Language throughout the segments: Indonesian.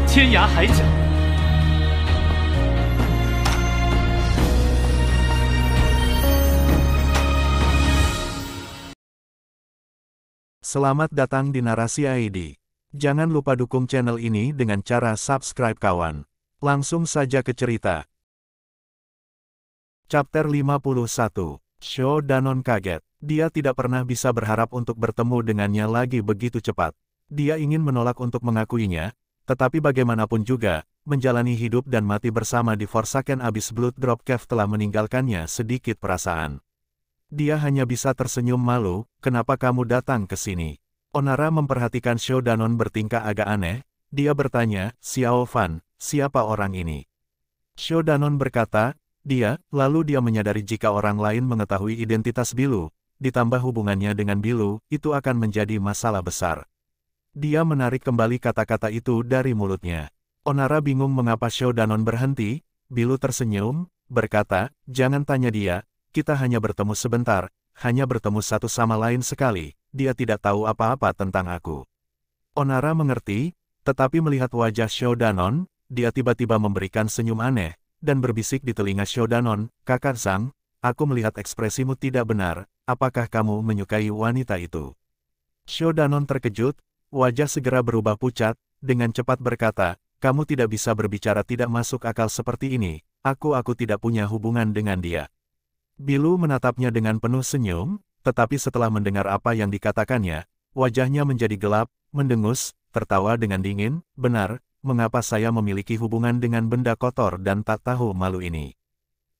天涯海角。Selamat datang di Narasi ID. Jangan lupa dukung channel ini dengan cara subscribe kawan. Langsung saja ke cerita. Chapter 51. Sho Danon kaget. Dia tidak pernah bisa berharap untuk bertemu dengannya lagi begitu cepat. Dia ingin menolak untuk mengakuinya, tetapi bagaimanapun juga, menjalani hidup dan mati bersama di Forsaken Abyss Blood Drop Cave telah meninggalkannya sedikit perasaan. Dia hanya bisa tersenyum malu. Kenapa kamu datang ke sini? Onara memperhatikan Sho Danon bertingkah agak aneh. Dia bertanya, Xiao Fan, siapa orang ini? Sho Danon berkata, dia, lalu dia menyadari jika orang lain mengetahui identitas Bilu, ditambah hubungannya dengan Bilu, itu akan menjadi masalah besar. Dia menarik kembali kata-kata itu dari mulutnya. Onara bingung mengapa Sho Danon berhenti. Bilu tersenyum, berkata, jangan tanya dia, kita hanya bertemu sebentar, hanya bertemu satu sama lain sekali, dia tidak tahu apa-apa tentang aku. Onara mengerti, tetapi melihat wajah Sho Danon, dia tiba-tiba memberikan senyum aneh, dan berbisik di telinga Sho Danon, Kakak Zhang, aku melihat ekspresimu tidak benar, apakah kamu menyukai wanita itu? Sho Danon terkejut, wajah segera berubah pucat, dengan cepat berkata, kamu tidak bisa berbicara tidak masuk akal seperti ini, aku tidak punya hubungan dengan dia. Bilu menatapnya dengan penuh senyum, tetapi setelah mendengar apa yang dikatakannya, wajahnya menjadi gelap, mendengus, tertawa dengan dingin, benar, mengapa saya memiliki hubungan dengan benda kotor dan tak tahu malu ini?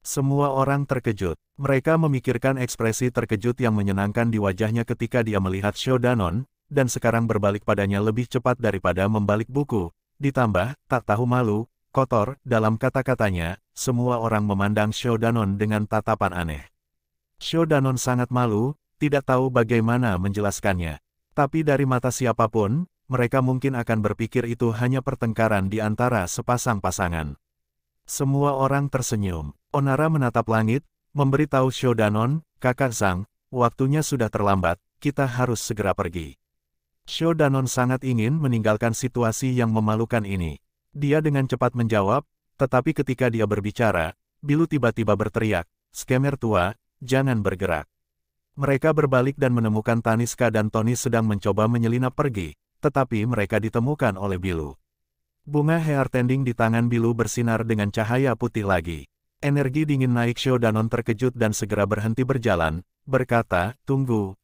Semua orang terkejut. Mereka memikirkan ekspresi terkejut yang menyenangkan di wajahnya ketika dia melihat Sho Danon, dan sekarang berbalik padanya lebih cepat daripada membalik buku. Ditambah, tak tahu malu, kotor, dalam kata-katanya, semua orang memandang Sho Danon dengan tatapan aneh. Sho Danon sangat malu, tidak tahu bagaimana menjelaskannya. Tapi dari mata siapapun, mereka mungkin akan berpikir itu hanya pertengkaran di antara sepasang pasangan. Semua orang tersenyum. Onara menatap langit, memberitahu Sho Danon, Kakak Zhang, waktunya sudah terlambat, kita harus segera pergi. Sho Danon sangat ingin meninggalkan situasi yang memalukan ini. Dia dengan cepat menjawab, tetapi ketika dia berbicara, Bilu tiba-tiba berteriak, Skemer tua, jangan bergerak. Mereka berbalik dan menemukan Taniska dan Tony sedang mencoba menyelinap pergi. Tetapi mereka ditemukan oleh Bilu. Bunga heartending di tangan Bilu bersinar dengan cahaya putih lagi. Energi dingin naik. Sho Danon terkejut dan segera berhenti berjalan, berkata, tunggu.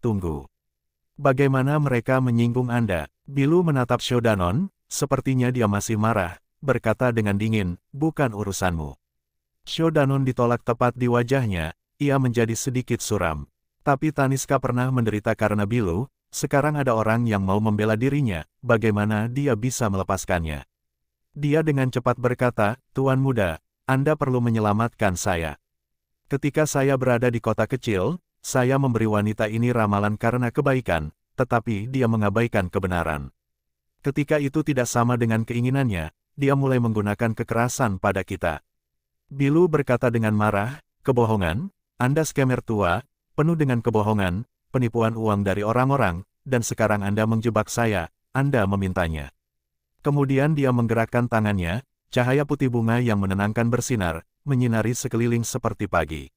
Bagaimana mereka menyinggung Anda? Bilu menatap Sho Danon, sepertinya dia masih marah, berkata dengan dingin, bukan urusanmu. Sho Danon ditolak tepat di wajahnya, ia menjadi sedikit suram. Tapi Taniska pernah menderita karena Bilu. Sekarang ada orang yang mau membela dirinya, bagaimana dia bisa melepaskannya? Dia dengan cepat berkata, Tuan muda, Anda perlu menyelamatkan saya. Ketika saya berada di kota kecil, saya memberi wanita ini ramalan karena kebaikan, tetapi dia mengabaikan kebenaran. Ketika itu tidak sama dengan keinginannya, dia mulai menggunakan kekerasan pada kita. Bilu berkata dengan marah, kebohongan, Anda skemer tua, penuh dengan kebohongan, penipuan uang dari orang-orang, dan sekarang Anda menjebak saya, Anda memintanya. Kemudian dia menggerakkan tangannya, cahaya putih bunga yang menenangkan bersinar, menyinari sekeliling seperti pagi.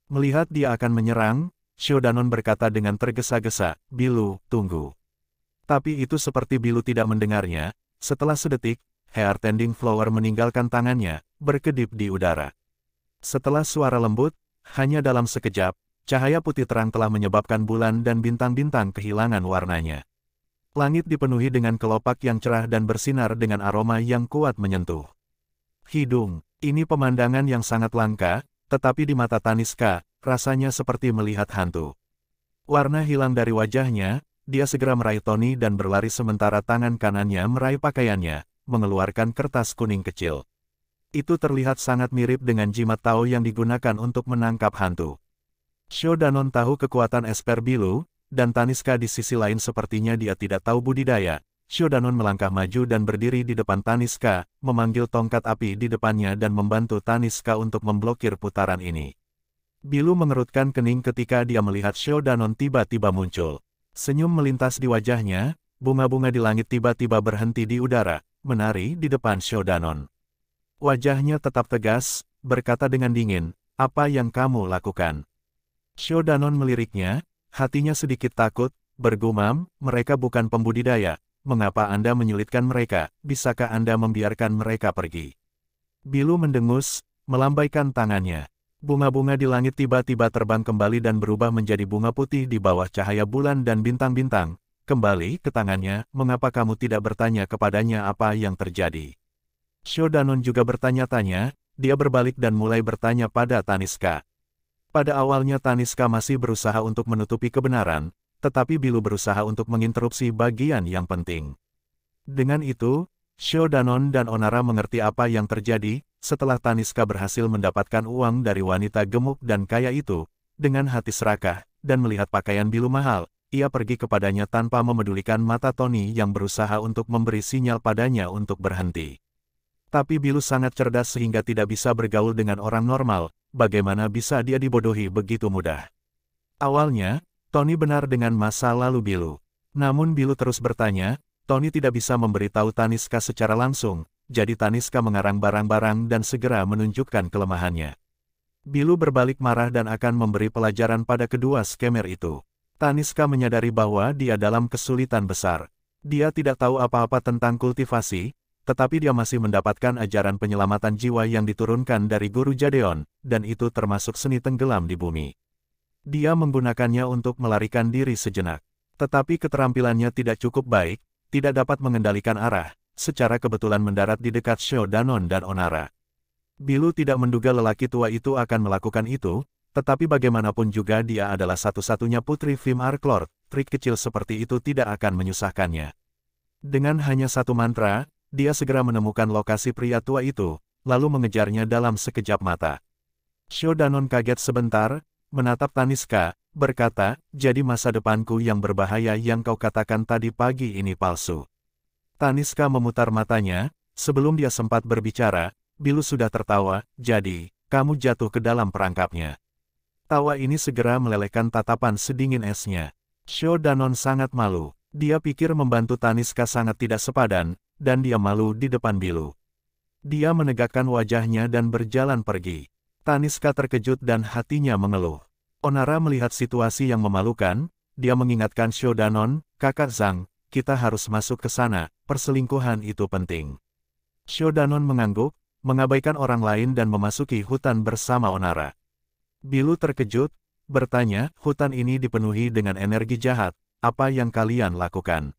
Melihat dia akan menyerang, Sho Danon berkata dengan tergesa-gesa, Bilu, tunggu. Tapi itu seperti Bilu tidak mendengarnya, setelah sedetik, heartending flower meninggalkan tangannya, berkedip di udara. Setelah suara lembut, hanya dalam sekejap, cahaya putih terang telah menyebabkan bulan dan bintang-bintang kehilangan warnanya. Langit dipenuhi dengan kelopak yang cerah dan bersinar dengan aroma yang kuat menyentuh hidung. Ini pemandangan yang sangat langka, tetapi di mata Taniska, rasanya seperti melihat hantu. Warna hilang dari wajahnya, dia segera meraih Tony dan berlari sementara tangan kanannya meraih pakaiannya, mengeluarkan kertas kuning kecil. Itu terlihat sangat mirip dengan jimat Tao yang digunakan untuk menangkap hantu. Sho Danon tahu kekuatan esper Bilu, dan Taniska di sisi lain sepertinya dia tidak tahu budidaya. Sho Danon melangkah maju dan berdiri di depan Taniska, memanggil tongkat api di depannya dan membantu Taniska untuk memblokir putaran ini. Bilu mengerutkan kening ketika dia melihat Sho Danon tiba-tiba muncul. Senyum melintas di wajahnya, bunga-bunga di langit tiba-tiba berhenti di udara, menari di depan Shodanon. Wajahnya tetap tegas, berkata dengan dingin, "Apa yang kamu lakukan?" Shodanon meliriknya, hatinya sedikit takut, bergumam, "Mereka bukan pembudidaya, mengapa Anda menyulitkan mereka, bisakah Anda membiarkan mereka pergi?" Bilu mendengus, melambaikan tangannya. Bunga-bunga di langit tiba-tiba terbang kembali dan berubah menjadi bunga putih di bawah cahaya bulan dan bintang-bintang. Kembali ke tangannya, "Mengapa kamu tidak bertanya kepadanya apa yang terjadi?" Shodanon juga bertanya-tanya, dia berbalik dan mulai bertanya pada Taniska. Pada awalnya Taniska masih berusaha untuk menutupi kebenaran, tetapi Bilu berusaha untuk menginterupsi bagian yang penting. Dengan itu, Shodanon dan Onara mengerti apa yang terjadi. Setelah Taniska berhasil mendapatkan uang dari wanita gemuk dan kaya itu, dengan hati serakah, dan melihat pakaian Bilu mahal, ia pergi kepadanya tanpa memedulikan mata Tony yang berusaha untuk memberi sinyal padanya untuk berhenti. Tapi Bilu sangat cerdas sehingga tidak bisa bergaul dengan orang normal, bagaimana bisa dia dibodohi begitu mudah. Awalnya, Tony benar dengan masa lalu Bilu. Namun Bilu terus bertanya, Tony tidak bisa memberitahu Taniska secara langsung, jadi Taniska mengarang barang-barang dan segera menunjukkan kelemahannya. Bilu berbalik marah dan akan memberi pelajaran pada kedua skemer itu. Taniska menyadari bahwa dia dalam kesulitan besar. Dia tidak tahu apa-apa tentang kultivasi, tetapi dia masih mendapatkan ajaran penyelamatan jiwa yang diturunkan dari Guru Jadeon, dan itu termasuk seni tenggelam di bumi. Dia menggunakannya untuk melarikan diri sejenak. Tetapi keterampilannya tidak cukup baik, tidak dapat mengendalikan arah, secara kebetulan mendarat di dekat Shodanon dan Onara. Bilu tidak menduga lelaki tua itu akan melakukan itu, tetapi bagaimanapun juga dia adalah satu-satunya putri Vim Arklord, trik kecil seperti itu tidak akan menyusahkannya. Dengan hanya satu mantra, dia segera menemukan lokasi pria tua itu, lalu mengejarnya dalam sekejap mata. Shodanon kaget sebentar, menatap Taniska, berkata, "Jadi masa depanku yang berbahaya yang kau katakan tadi pagi ini palsu." Taniska memutar matanya, sebelum dia sempat berbicara, Bilu sudah tertawa, "Jadi, kamu jatuh ke dalam perangkapnya." Tawa ini segera melelehkan tatapan sedingin esnya. Shodanon sangat malu, dia pikir membantu Taniska sangat tidak sepadan, dan dia malu di depan Bilu. Dia menegakkan wajahnya dan berjalan pergi. Taniska terkejut dan hatinya mengeluh. Onara melihat situasi yang memalukan, dia mengingatkan Shodanon, "Kakak Zhang, kita harus masuk ke sana, perselingkuhan itu penting." Shodanon mengangguk, mengabaikan orang lain dan memasuki hutan bersama Onara. Bilu terkejut, bertanya, "Hutan ini dipenuhi dengan energi jahat, apa yang kalian lakukan?"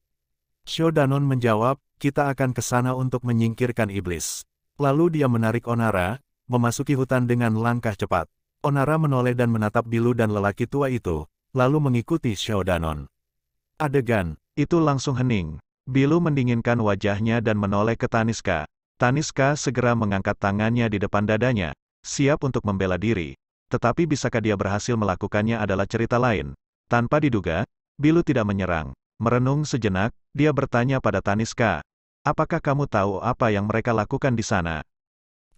Shodanon menjawab, "Kita akan ke sana untuk menyingkirkan iblis." Lalu dia menarik Onara, memasuki hutan dengan langkah cepat. Onara menoleh dan menatap Bilu dan lelaki tua itu, lalu mengikuti Shodanon. Adegan itu langsung hening. Bilu mendinginkan wajahnya dan menoleh ke Taniska. Taniska segera mengangkat tangannya di depan dadanya, siap untuk membela diri. Tetapi bisakah dia berhasil melakukannya adalah cerita lain. Tanpa diduga, Bilu tidak menyerang. Merenung sejenak, dia bertanya pada Taniska, "Apakah kamu tahu apa yang mereka lakukan di sana?"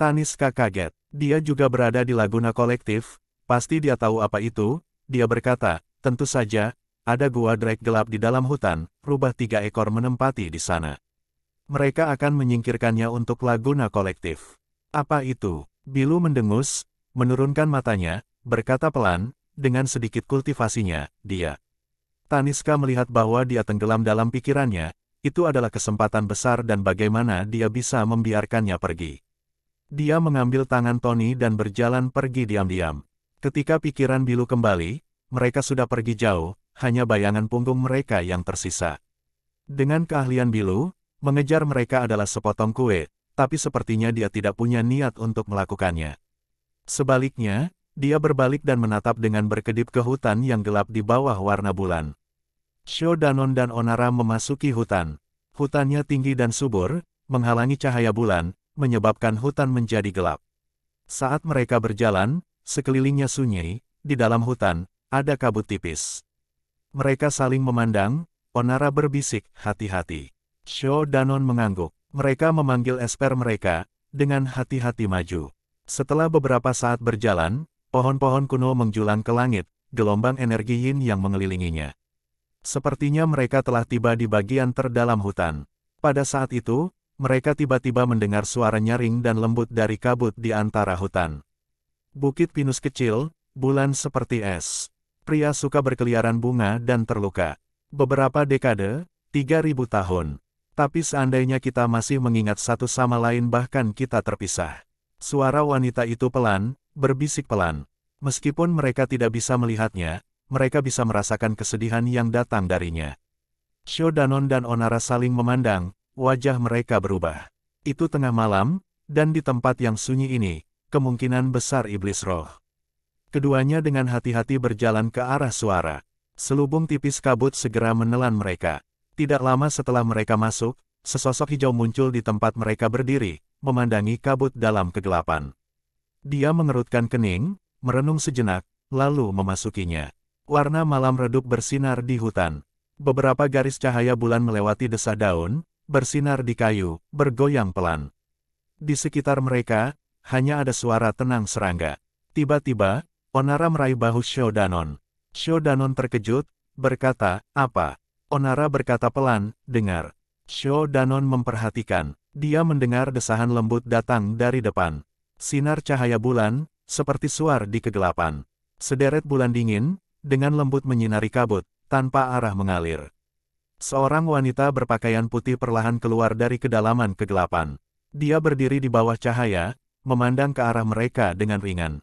Taniska kaget. Dia juga berada di Laguna Kolektif, pasti dia tahu apa itu. Dia berkata, "Tentu saja, ada gua drake gelap di dalam hutan, rubah 3 ekor menempati di sana. Mereka akan menyingkirkannya untuk Laguna Kolektif." "Apa itu?" Bilu mendengus, menurunkan matanya, berkata pelan, dengan sedikit kultivasinya, dia. Taniska melihat bahwa dia tenggelam dalam pikirannya, itu adalah kesempatan besar dan bagaimana dia bisa membiarkannya pergi. Dia mengambil tangan Tony dan berjalan pergi diam-diam. Ketika pikiran Bilu kembali, mereka sudah pergi jauh, hanya bayangan punggung mereka yang tersisa. Dengan keahlian Bilu, mengejar mereka adalah sepotong kue, tapi sepertinya dia tidak punya niat untuk melakukannya. Sebaliknya, dia berbalik dan menatap dengan berkedip ke hutan yang gelap di bawah warna bulan. Shodanon dan Onara memasuki hutan. Hutannya tinggi dan subur, menghalangi cahaya bulan, menyebabkan hutan menjadi gelap. Saat mereka berjalan, sekelilingnya sunyi, di dalam hutan, ada kabut tipis. Mereka saling memandang, Onara berbisik, "Hati-hati." Shodanon mengangguk. Mereka memanggil esper mereka, dengan hati-hati maju. Setelah beberapa saat berjalan, pohon-pohon kuno menjulang ke langit, gelombang energi yin yang mengelilinginya. Sepertinya mereka telah tiba di bagian terdalam hutan. Pada saat itu, mereka tiba-tiba mendengar suara nyaring dan lembut dari kabut di antara hutan. Bukit pinus kecil, bulan seperti es. Pria suka berkeliaran bunga dan terluka. Beberapa dekade, 3.000 tahun. Tapi seandainya kita masih mengingat satu sama lain bahkan kita terpisah. Suara wanita itu pelan, berbisik pelan. Meskipun mereka tidak bisa melihatnya, mereka bisa merasakan kesedihan yang datang darinya. Sho Danon dan Onara saling memandang, wajah mereka berubah. Itu tengah malam, dan di tempat yang sunyi ini, kemungkinan besar iblis roh. Keduanya dengan hati-hati berjalan ke arah suara. Selubung tipis kabut segera menelan mereka. Tidak lama setelah mereka masuk, sesosok hijau muncul di tempat mereka berdiri, memandangi kabut dalam kegelapan. Dia mengerutkan kening, merenung sejenak, lalu memasukinya. Warna malam redup bersinar di hutan. Beberapa garis cahaya bulan melewati desah daun, bersinar di kayu, bergoyang pelan. Di sekitar mereka, hanya ada suara tenang serangga. Tiba-tiba, Onara meraih bahu Sho Danon. Sho Danon terkejut, berkata, "Apa?" Onara berkata pelan, "Dengar." Sho Danon memperhatikan. Dia mendengar desahan lembut datang dari depan. Sinar cahaya bulan, seperti suar di kegelapan. Sederet bulan dingin, dengan lembut menyinari kabut, tanpa arah mengalir. Seorang wanita berpakaian putih perlahan keluar dari kedalaman kegelapan. Dia berdiri di bawah cahaya, memandang ke arah mereka dengan ringan.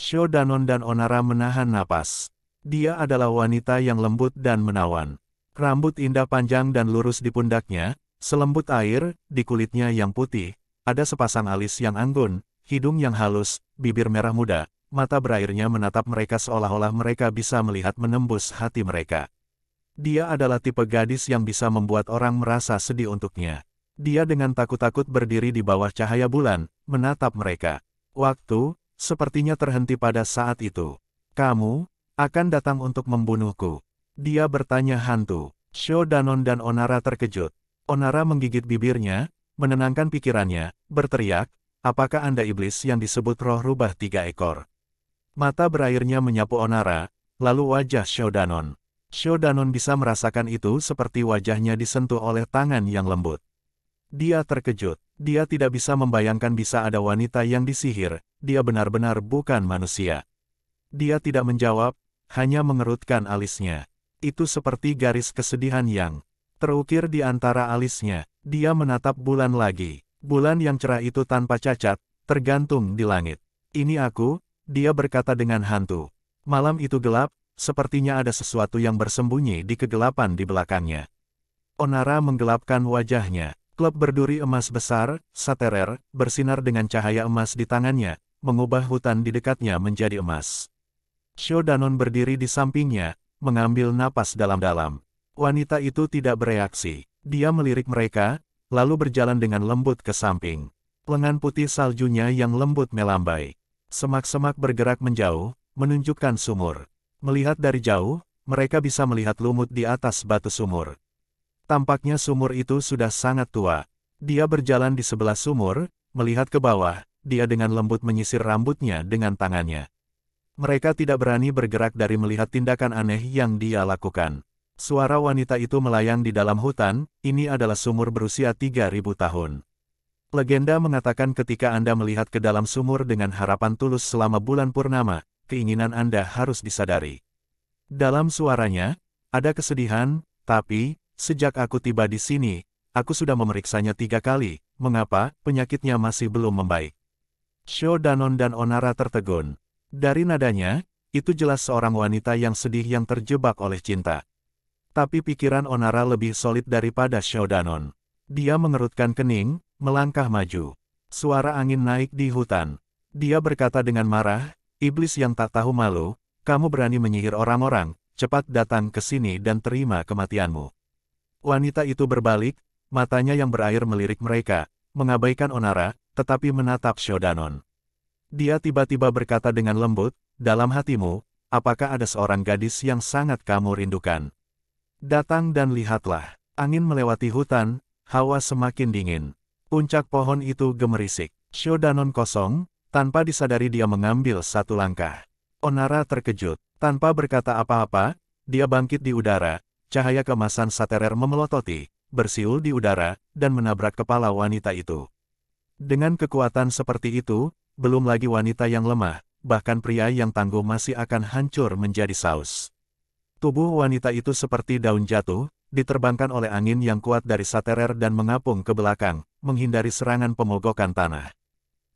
Sho Danon dan Onara menahan napas. Dia adalah wanita yang lembut dan menawan. Rambut indah panjang dan lurus di pundaknya, selembut air, di kulitnya yang putih, ada sepasang alis yang anggun, hidung yang halus, bibir merah muda, mata berairnya menatap mereka seolah-olah mereka bisa melihat menembus hati mereka. Dia adalah tipe gadis yang bisa membuat orang merasa sedih untuknya. Dia dengan takut-takut berdiri di bawah cahaya bulan, menatap mereka. Waktu, sepertinya terhenti pada saat itu. "Kamu akan datang untuk membunuhku?" Dia bertanya hantu. Sho Danon dan Onara terkejut. Onara menggigit bibirnya, menenangkan pikirannya, berteriak, "Apakah Anda iblis yang disebut roh rubah 3 ekor?" Mata berairnya menyapu Onara, lalu wajah Sho Danon. Sho Danon bisa merasakan itu seperti wajahnya disentuh oleh tangan yang lembut. Dia terkejut. Dia tidak bisa membayangkan bisa ada wanita yang disihir. Dia benar-benar bukan manusia. Dia tidak menjawab, hanya mengerutkan alisnya. Itu seperti garis kesedihan yang terukir di antara alisnya. Dia menatap bulan lagi. Bulan yang cerah itu tanpa cacat, tergantung di langit. "Ini aku," dia berkata dengan hantu. Malam itu gelap, sepertinya ada sesuatu yang bersembunyi di kegelapan di belakangnya. Onara menggelapkan wajahnya. Klub berduri emas besar, Saterer, bersinar dengan cahaya emas di tangannya, mengubah hutan di dekatnya menjadi emas. Sho Danon berdiri di sampingnya, mengambil napas dalam-dalam. Wanita itu tidak bereaksi. Dia melirik mereka, lalu berjalan dengan lembut ke samping. Lengan putih saljunya yang lembut melambai. Semak-semak bergerak menjauh, menunjukkan sumur. Melihat dari jauh, mereka bisa melihat lumut di atas batu sumur. Tampaknya sumur itu sudah sangat tua. Dia berjalan di sebelah sumur, melihat ke bawah, dia dengan lembut menyisir rambutnya dengan tangannya. Mereka tidak berani bergerak dari melihat tindakan aneh yang dia lakukan. Suara wanita itu melayang di dalam hutan, "Ini adalah sumur berusia 3.000 tahun. Legenda mengatakan ketika Anda melihat ke dalam sumur dengan harapan tulus selama bulan purnama, keinginan Anda harus disadari." Dalam suaranya, ada kesedihan, "Tapi, sejak aku tiba di sini, aku sudah memeriksanya 3 kali, mengapa penyakitnya masih belum membaik?" Sho Danon dan Onara tertegun. Dari nadanya, itu jelas seorang wanita yang sedih yang terjebak oleh cinta. Tapi pikiran Onara lebih solid daripada Sho Danon. Dia mengerutkan kening, melangkah maju. Suara angin naik di hutan. Dia berkata dengan marah, "Iblis yang tak tahu malu, kamu berani menyihir orang-orang, cepat datang ke sini dan terima kematianmu." Wanita itu berbalik, matanya yang berair melirik mereka, mengabaikan Onara, tetapi menatap Sho Danon. Dia tiba-tiba berkata dengan lembut, "Dalam hatimu, apakah ada seorang gadis yang sangat kamu rindukan? Datang dan lihatlah." Angin melewati hutan, hawa semakin dingin. Puncak pohon itu gemerisik. Sho Danon kosong, tanpa disadari dia mengambil satu langkah. Onara terkejut. Tanpa berkata apa-apa, dia bangkit di udara, cahaya keemasan Saterer memelototi, bersiul di udara, dan menabrak kepala wanita itu. Dengan kekuatan seperti itu, belum lagi wanita yang lemah, bahkan pria yang tangguh masih akan hancur menjadi saus. Tubuh wanita itu seperti daun jatuh, diterbangkan oleh angin yang kuat dari Saterer dan mengapung ke belakang, menghindari serangan pemogokan tanah.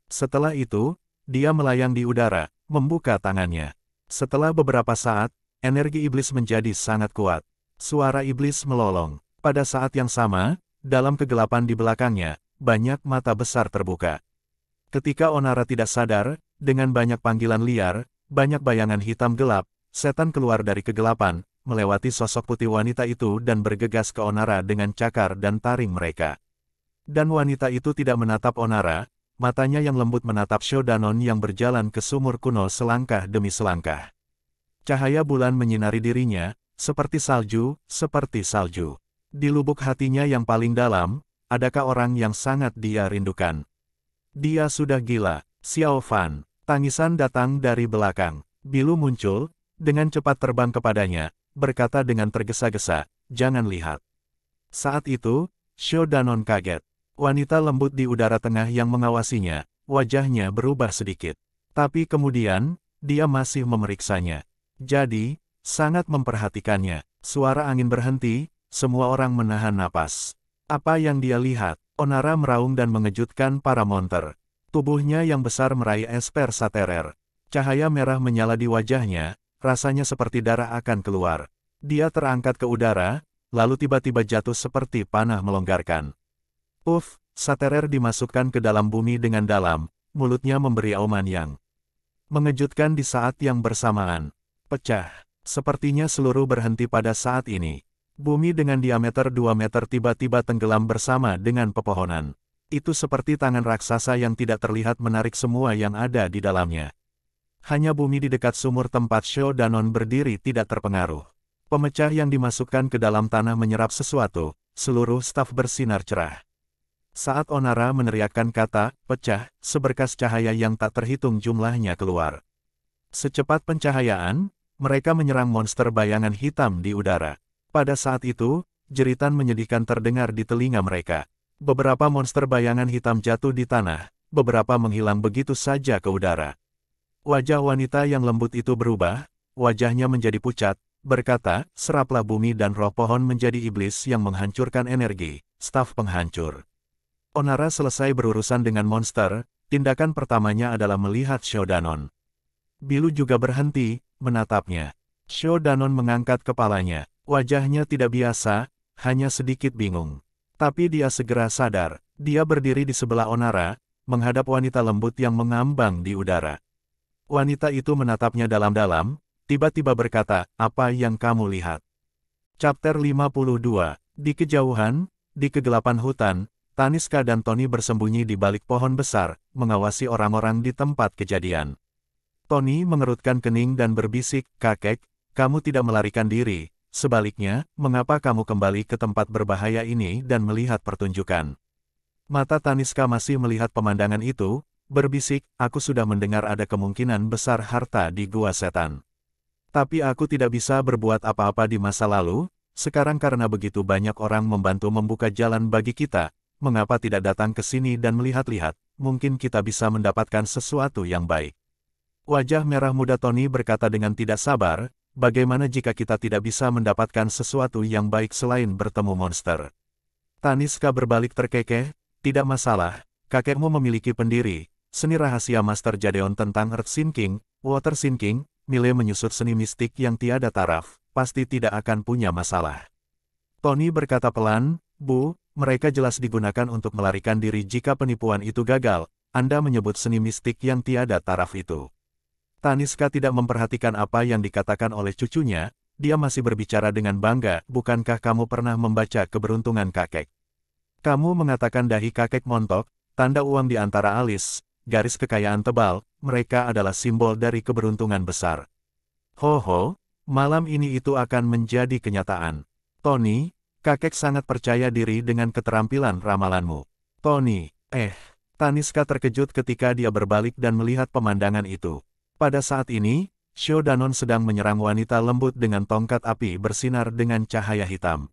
Setelah itu, dia melayang di udara, membuka tangannya. Setelah beberapa saat, energi iblis menjadi sangat kuat. Suara iblis melolong. Pada saat yang sama, dalam kegelapan di belakangnya, banyak mata besar terbuka. Ketika Onara tidak sadar, dengan banyak panggilan liar, banyak bayangan hitam gelap, setan keluar dari kegelapan, melewati sosok putih wanita itu dan bergegas ke Onara dengan cakar dan taring mereka. Dan wanita itu tidak menatap Onara, matanya yang lembut menatap Shodanon yang berjalan ke sumur kuno selangkah demi selangkah. Cahaya bulan menyinari dirinya, seperti salju, seperti salju. Di lubuk hatinya yang paling dalam, adakah orang yang sangat dia rindukan? Dia sudah gila, Xiao Fan. Tangisan datang dari belakang. Bilu muncul, dengan cepat terbang kepadanya, berkata dengan tergesa-gesa, "Jangan lihat." Saat itu, Shodanon kaget. Wanita lembut di udara tengah yang mengawasinya, wajahnya berubah sedikit. Tapi kemudian, dia masih memeriksanya. Jadi, sangat memperhatikannya. Suara angin berhenti, semua orang menahan napas. Apa yang dia lihat? Onara meraung dan mengejutkan para monster. Tubuhnya yang besar meraih Esper Saterer. Cahaya merah menyala di wajahnya, rasanya seperti darah akan keluar. Dia terangkat ke udara, lalu tiba-tiba jatuh seperti panah melonggarkan. Puff, Saterer dimasukkan ke dalam bumi dengan dalam, mulutnya memberi auman yang mengejutkan di saat yang bersamaan. Pecah. Sepertinya seluruh berhenti pada saat ini. Bumi dengan diameter 2 meter tiba-tiba tenggelam bersama dengan pepohonan. Itu seperti tangan raksasa yang tidak terlihat menarik semua yang ada di dalamnya. Hanya bumi di dekat sumur tempat Shodanon berdiri tidak terpengaruh. Pemecah yang dimasukkan ke dalam tanah menyerap sesuatu, seluruh staf bersinar cerah. Saat Onara meneriakkan kata, "pecah," seberkas cahaya yang tak terhitung jumlahnya keluar. Secepat pencahayaan, mereka menyerang monster bayangan hitam di udara. Pada saat itu, jeritan menyedihkan terdengar di telinga mereka. Beberapa monster bayangan hitam jatuh di tanah, beberapa menghilang begitu saja ke udara. Wajah wanita yang lembut itu berubah, wajahnya menjadi pucat, berkata, "Seraplah bumi dan roh pohon menjadi iblis yang menghancurkan energi, staf penghancur." Onara selesai berurusan dengan monster, tindakan pertamanya adalah melihat Shodanon. Bilu juga berhenti, menatapnya. Shodanon mengangkat kepalanya. Wajahnya tidak biasa, hanya sedikit bingung. Tapi dia segera sadar. Dia berdiri di sebelah Onara, menghadap wanita lembut yang mengambang di udara. Wanita itu menatapnya dalam-dalam, tiba-tiba berkata, "Apa yang kamu lihat?" Chapter 52. Di kejauhan, di kegelapan hutan, Taniska dan Tony bersembunyi di balik pohon besar, mengawasi orang-orang di tempat kejadian. Tony mengerutkan kening dan berbisik, "Kakek, kamu tidak melarikan diri. Sebaliknya, mengapa kamu kembali ke tempat berbahaya ini dan melihat pertunjukan?" Mata Taniska masih melihat pemandangan itu, berbisik, "Aku sudah mendengar ada kemungkinan besar harta di Gua Setan. Tapi aku tidak bisa berbuat apa-apa di masa lalu, sekarang karena begitu banyak orang membantu membuka jalan bagi kita, mengapa tidak datang ke sini dan melihat-lihat, mungkin kita bisa mendapatkan sesuatu yang baik." Wajah merah muda Tony berkata dengan tidak sabar, "Bagaimana jika kita tidak bisa mendapatkan sesuatu yang baik selain bertemu monster?" Taniska berbalik terkekeh, "Tidak masalah, kakekmu memiliki pendiri, seni rahasia Master Jadeon tentang Earth Sinking, Water Sinking, Mile menyusut seni mistik yang tiada taraf, pasti tidak akan punya masalah." Tony berkata pelan, "Bu, mereka jelas digunakan untuk melarikan diri jika penipuan itu gagal, Anda menyebut seni mistik yang tiada taraf itu." Taniska tidak memperhatikan apa yang dikatakan oleh cucunya, dia masih berbicara dengan bangga, "Bukankah kamu pernah membaca keberuntungan kakek? Kamu mengatakan dahi kakek montok, tanda uang di antara alis, garis kekayaan tebal, mereka adalah simbol dari keberuntungan besar. Ho, malam ini itu akan menjadi kenyataan. Tony, kakek sangat percaya diri dengan keterampilan ramalanmu." Tony, Taniska terkejut ketika dia berbalik dan melihat pemandangan itu. Pada saat ini, Shodanon sedang menyerang wanita lembut dengan tongkat api bersinar dengan cahaya hitam.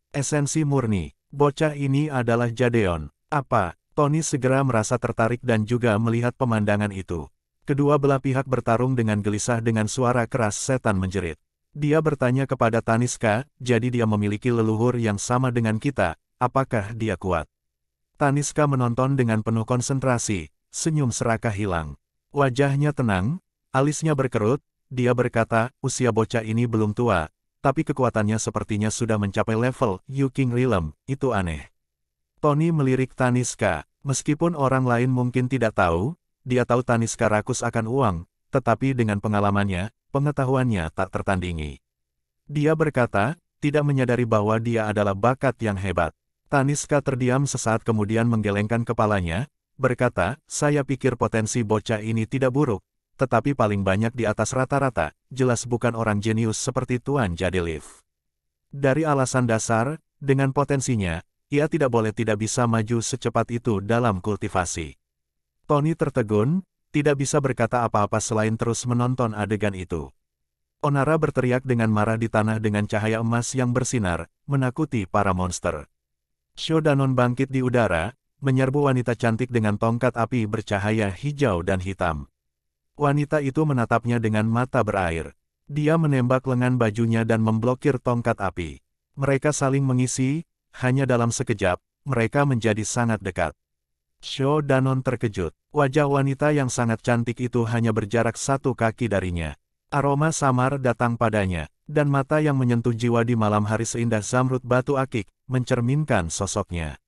Esensi murni. Bocah ini adalah Jadeon. Apa? Tony segera merasa tertarik dan juga melihat pemandangan itu. Kedua belah pihak bertarung dengan gelisah dengan suara keras setan menjerit. Dia bertanya kepada Taniska, jadi dia memiliki leluhur yang sama dengan kita, apakah dia kuat? Taniska menonton dengan penuh konsentrasi, senyum serakah hilang. Wajahnya tenang, alisnya berkerut, dia berkata, usia bocah ini belum tua, tapi kekuatannya sepertinya sudah mencapai level Yu King Realm, itu aneh. Tony melirik Taniska, meskipun orang lain mungkin tidak tahu, dia tahu Taniska rakus akan uang, tetapi dengan pengalamannya, pengetahuannya tak tertandingi. Dia berkata, tidak menyadari bahwa dia adalah bakat yang hebat. Taniska terdiam sesaat kemudian menggelengkan kepalanya, berkata, saya pikir potensi bocah ini tidak buruk, tetapi paling banyak di atas rata-rata, jelas bukan orang jenius seperti Tuan Jadeliv. Dari alasan dasar, dengan potensinya, ia tidak bisa maju secepat itu dalam kultivasi. Tony tertegun, tidak bisa berkata apa-apa selain terus menonton adegan itu. Onara berteriak dengan marah di tanah dengan cahaya emas yang bersinar, menakuti para monster. Shodanon bangkit di udara, menyerbu wanita cantik dengan tongkat api bercahaya hijau dan hitam. Wanita itu menatapnya dengan mata berair. Dia menembak lengan bajunya dan memblokir tongkat api. Mereka saling mengisi, hanya dalam sekejap, mereka menjadi sangat dekat. Shodanon terkejut. Wajah wanita yang sangat cantik itu hanya berjarak 1 kaki darinya. Aroma samar datang padanya, dan mata yang menyentuh jiwa di malam hari seindah zamrud batu akik, mencerminkan sosoknya.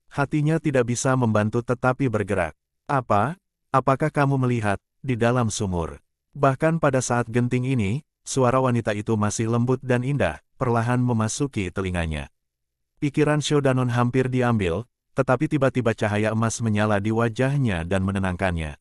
Hatinya tidak bisa membantu tetapi bergerak. Apakah kamu melihat, di dalam sumur? Bahkan pada saat genting ini, suara wanita itu masih lembut dan indah, perlahan memasuki telinganya. Pikiran Shodanon hampir diambil, tetapi tiba-tiba cahaya emas menyala di wajahnya dan menenangkannya.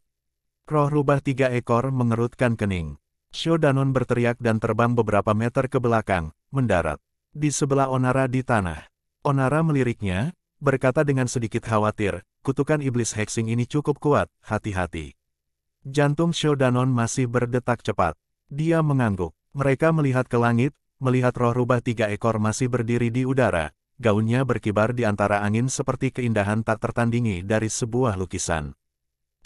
Roh rubah 3 ekor mengerutkan kening. Shodanon berteriak dan terbang beberapa meter ke belakang, mendarat di sebelah Onara di tanah. Onara meliriknya, berkata dengan sedikit khawatir, kutukan iblis hexing ini cukup kuat, hati-hati. Jantung Shodanon masih berdetak cepat. Dia mengangguk. Mereka melihat ke langit, melihat roh rubah 3 ekor masih berdiri di udara. Gaunnya berkibar di antara angin seperti keindahan tak tertandingi dari sebuah lukisan.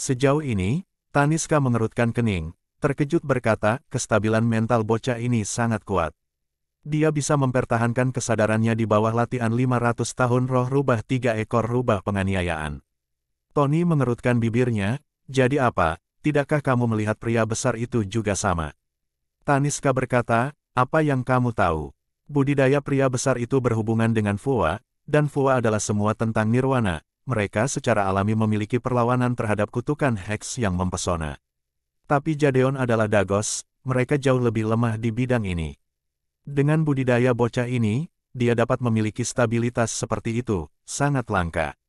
Sejauh ini, Taniska mengerutkan kening, terkejut berkata, kestabilan mental bocah ini sangat kuat. Dia bisa mempertahankan kesadarannya di bawah latihan 500 tahun roh rubah 3 ekor rubah penganiayaan. Tony mengerutkan bibirnya, jadi apa, tidakkah kamu melihat pria besar itu juga sama? Taniska berkata, apa yang kamu tahu? Budidaya pria besar itu berhubungan dengan Fua, dan Fua adalah semua tentang nirwana. Mereka secara alami memiliki perlawanan terhadap kutukan Hex yang mempesona. Tapi Jadeon adalah Dagos, mereka jauh lebih lemah di bidang ini. Dengan budidaya bocah ini, dia dapat memiliki stabilitas seperti itu, sangat langka.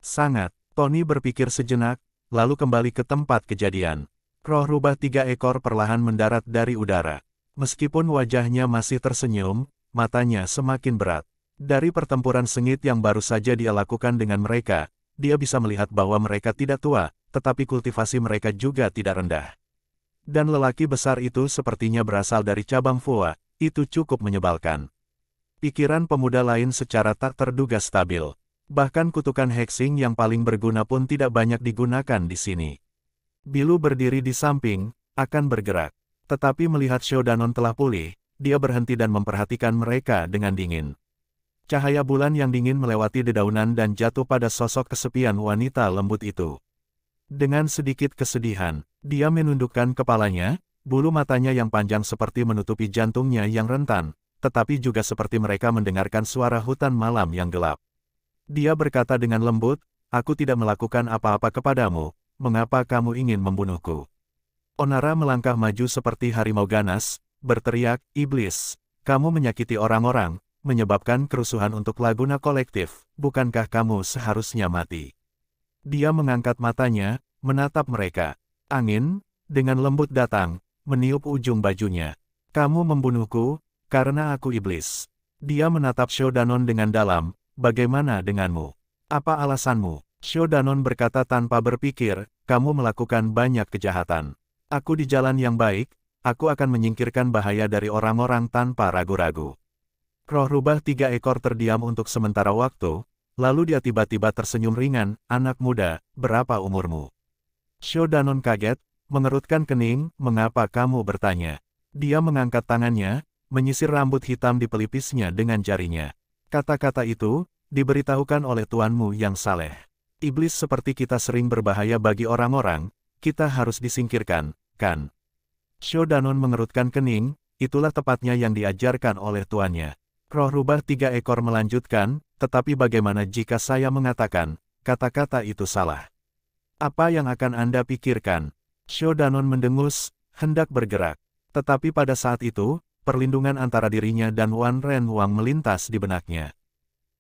Sangat, Tony berpikir sejenak, lalu kembali ke tempat kejadian. Roh rubah 3 ekor perlahan mendarat dari udara. Meskipun wajahnya masih tersenyum, matanya semakin berat. Dari pertempuran sengit yang baru saja dia lakukan dengan mereka, dia bisa melihat bahwa mereka tidak tua, tetapi kultivasi mereka juga tidak rendah. Dan lelaki besar itu sepertinya berasal dari cabang Fua, itu cukup menyebalkan. Pikiran pemuda lain secara tak terduga stabil. Bahkan kutukan hexing yang paling berguna pun tidak banyak digunakan di sini. Bilu berdiri di samping, akan bergerak. Tetapi melihat Shodanon telah pulih, dia berhenti dan memperhatikan mereka dengan dingin. Cahaya bulan yang dingin melewati dedaunan dan jatuh pada sosok kesepian wanita lembut itu. Dengan sedikit kesedihan, dia menundukkan kepalanya, bulu matanya yang panjang seperti menutupi jantungnya yang rentan, tetapi juga seperti mereka mendengarkan suara hutan malam yang gelap. Dia berkata dengan lembut, aku tidak melakukan apa-apa kepadamu, mengapa kamu ingin membunuhku? Onara melangkah maju seperti harimau ganas, berteriak, iblis, kamu menyakiti orang-orang, menyebabkan kerusuhan untuk Laguna kolektif, bukankah kamu seharusnya mati? Dia mengangkat matanya, menatap mereka. Angin, dengan lembut datang, meniup ujung bajunya. Kamu membunuhku, karena aku iblis. Dia menatap Shodanon dengan dalam, bagaimana denganmu? Apa alasanmu? Shodanon berkata tanpa berpikir, kamu melakukan banyak kejahatan. Aku di jalan yang baik, aku akan menyingkirkan bahaya dari orang-orang tanpa ragu-ragu. Roh rubah 3 ekor terdiam untuk sementara waktu, lalu dia tiba-tiba tersenyum ringan, "Anak muda, berapa umurmu?" Shou Danon kaget, mengerutkan kening, "Mengapa kamu bertanya?" Dia mengangkat tangannya, menyisir rambut hitam di pelipisnya dengan jarinya. "Kata-kata itu, diberitahukan oleh tuanmu yang saleh. Iblis seperti kita sering berbahaya bagi orang-orang, kita harus disingkirkan, kan?" Shou Danon mengerutkan kening, itulah tepatnya yang diajarkan oleh tuannya. Roh rubah 3 ekor melanjutkan, "Tetapi bagaimana jika saya mengatakan, kata-kata itu salah? Apa yang akan Anda pikirkan?" Shou Danon mendengus, hendak bergerak. Tetapi pada saat itu, perlindungan antara dirinya dan Wan Ren Wang melintas di benaknya.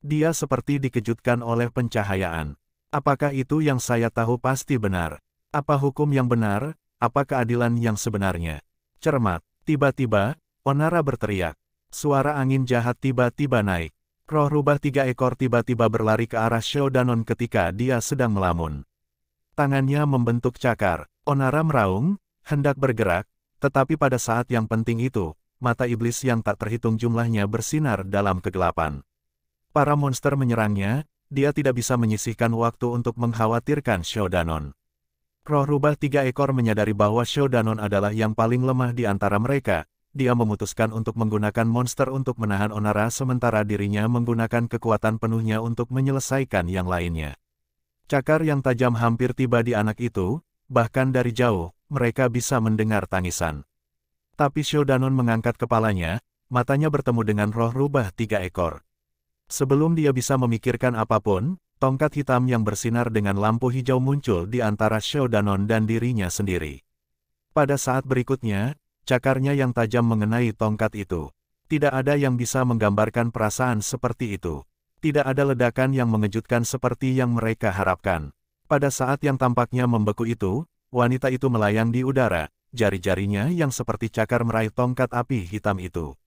Dia seperti dikejutkan oleh pencahayaan. "Apakah itu yang saya tahu pasti benar? Apa hukum yang benar? Apa keadilan yang sebenarnya?" Cermat. Tiba-tiba, Onara berteriak. Suara angin jahat tiba-tiba naik. Roh rubah 3 ekor tiba-tiba berlari ke arah Shou Danon ketika dia sedang melamun. Tangannya membentuk cakar. Onara meraung, hendak bergerak, tetapi pada saat yang penting itu, mata iblis yang tak terhitung jumlahnya bersinar dalam kegelapan. Para monster menyerangnya, dia tidak bisa menyisihkan waktu untuk mengkhawatirkan Shou Danon. Roh rubah 3 ekor menyadari bahwa Shou Danon adalah yang paling lemah di antara mereka. Dia memutuskan untuk menggunakan monster untuk menahan Onara sementara dirinya menggunakan kekuatan penuhnya untuk menyelesaikan yang lainnya. Cakar yang tajam hampir tiba di anak itu, bahkan dari jauh, mereka bisa mendengar tangisan. Tapi Shou Danon mengangkat kepalanya, matanya bertemu dengan roh rubah 3 ekor. Sebelum dia bisa memikirkan apapun, tongkat hitam yang bersinar dengan lampu hijau muncul di antara Shou Danon dan dirinya sendiri. Pada saat berikutnya, cakarnya yang tajam mengenai tongkat itu. Tidak ada yang bisa menggambarkan perasaan seperti itu. Tidak ada ledakan yang mengejutkan seperti yang mereka harapkan. Pada saat yang tampaknya membeku itu, wanita itu melayang di udara, jari-jarinya yang seperti cakar meraih tongkat api hitam itu.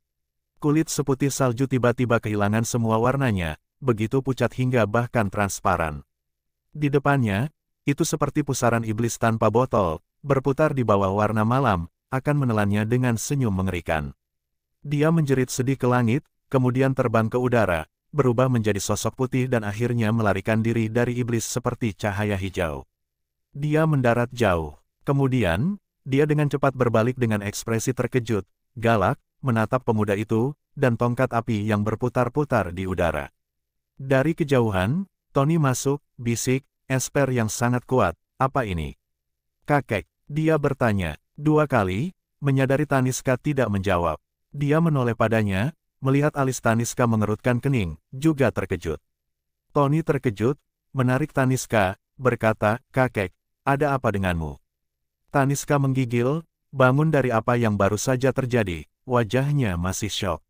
Kulit seputih salju tiba-tiba kehilangan semua warnanya, begitu pucat hingga bahkan transparan. Di depannya, itu seperti pusaran iblis tanpa botol, berputar di bawah warna malam, akan menelannya dengan senyum mengerikan. Dia menjerit sedih ke langit, kemudian terbang ke udara, berubah menjadi sosok putih dan akhirnya melarikan diri dari iblis seperti cahaya hijau. Dia mendarat jauh. Kemudian, dia dengan cepat berbalik dengan ekspresi terkejut, galak, menatap pemuda itu, dan tongkat api yang berputar-putar di udara. Dari kejauhan, Tony masuk, bisik, "Esper yang sangat kuat, apa ini?" "Kakek," dia bertanya. 2 kali, menyadari Taniska tidak menjawab. Dia menoleh padanya, melihat alis Taniska mengerutkan kening, juga terkejut. Tony terkejut, menarik Taniska, berkata, "Kakek, ada apa denganmu?" Taniska menggigil, bangun dari apa yang baru saja terjadi, wajahnya masih syok.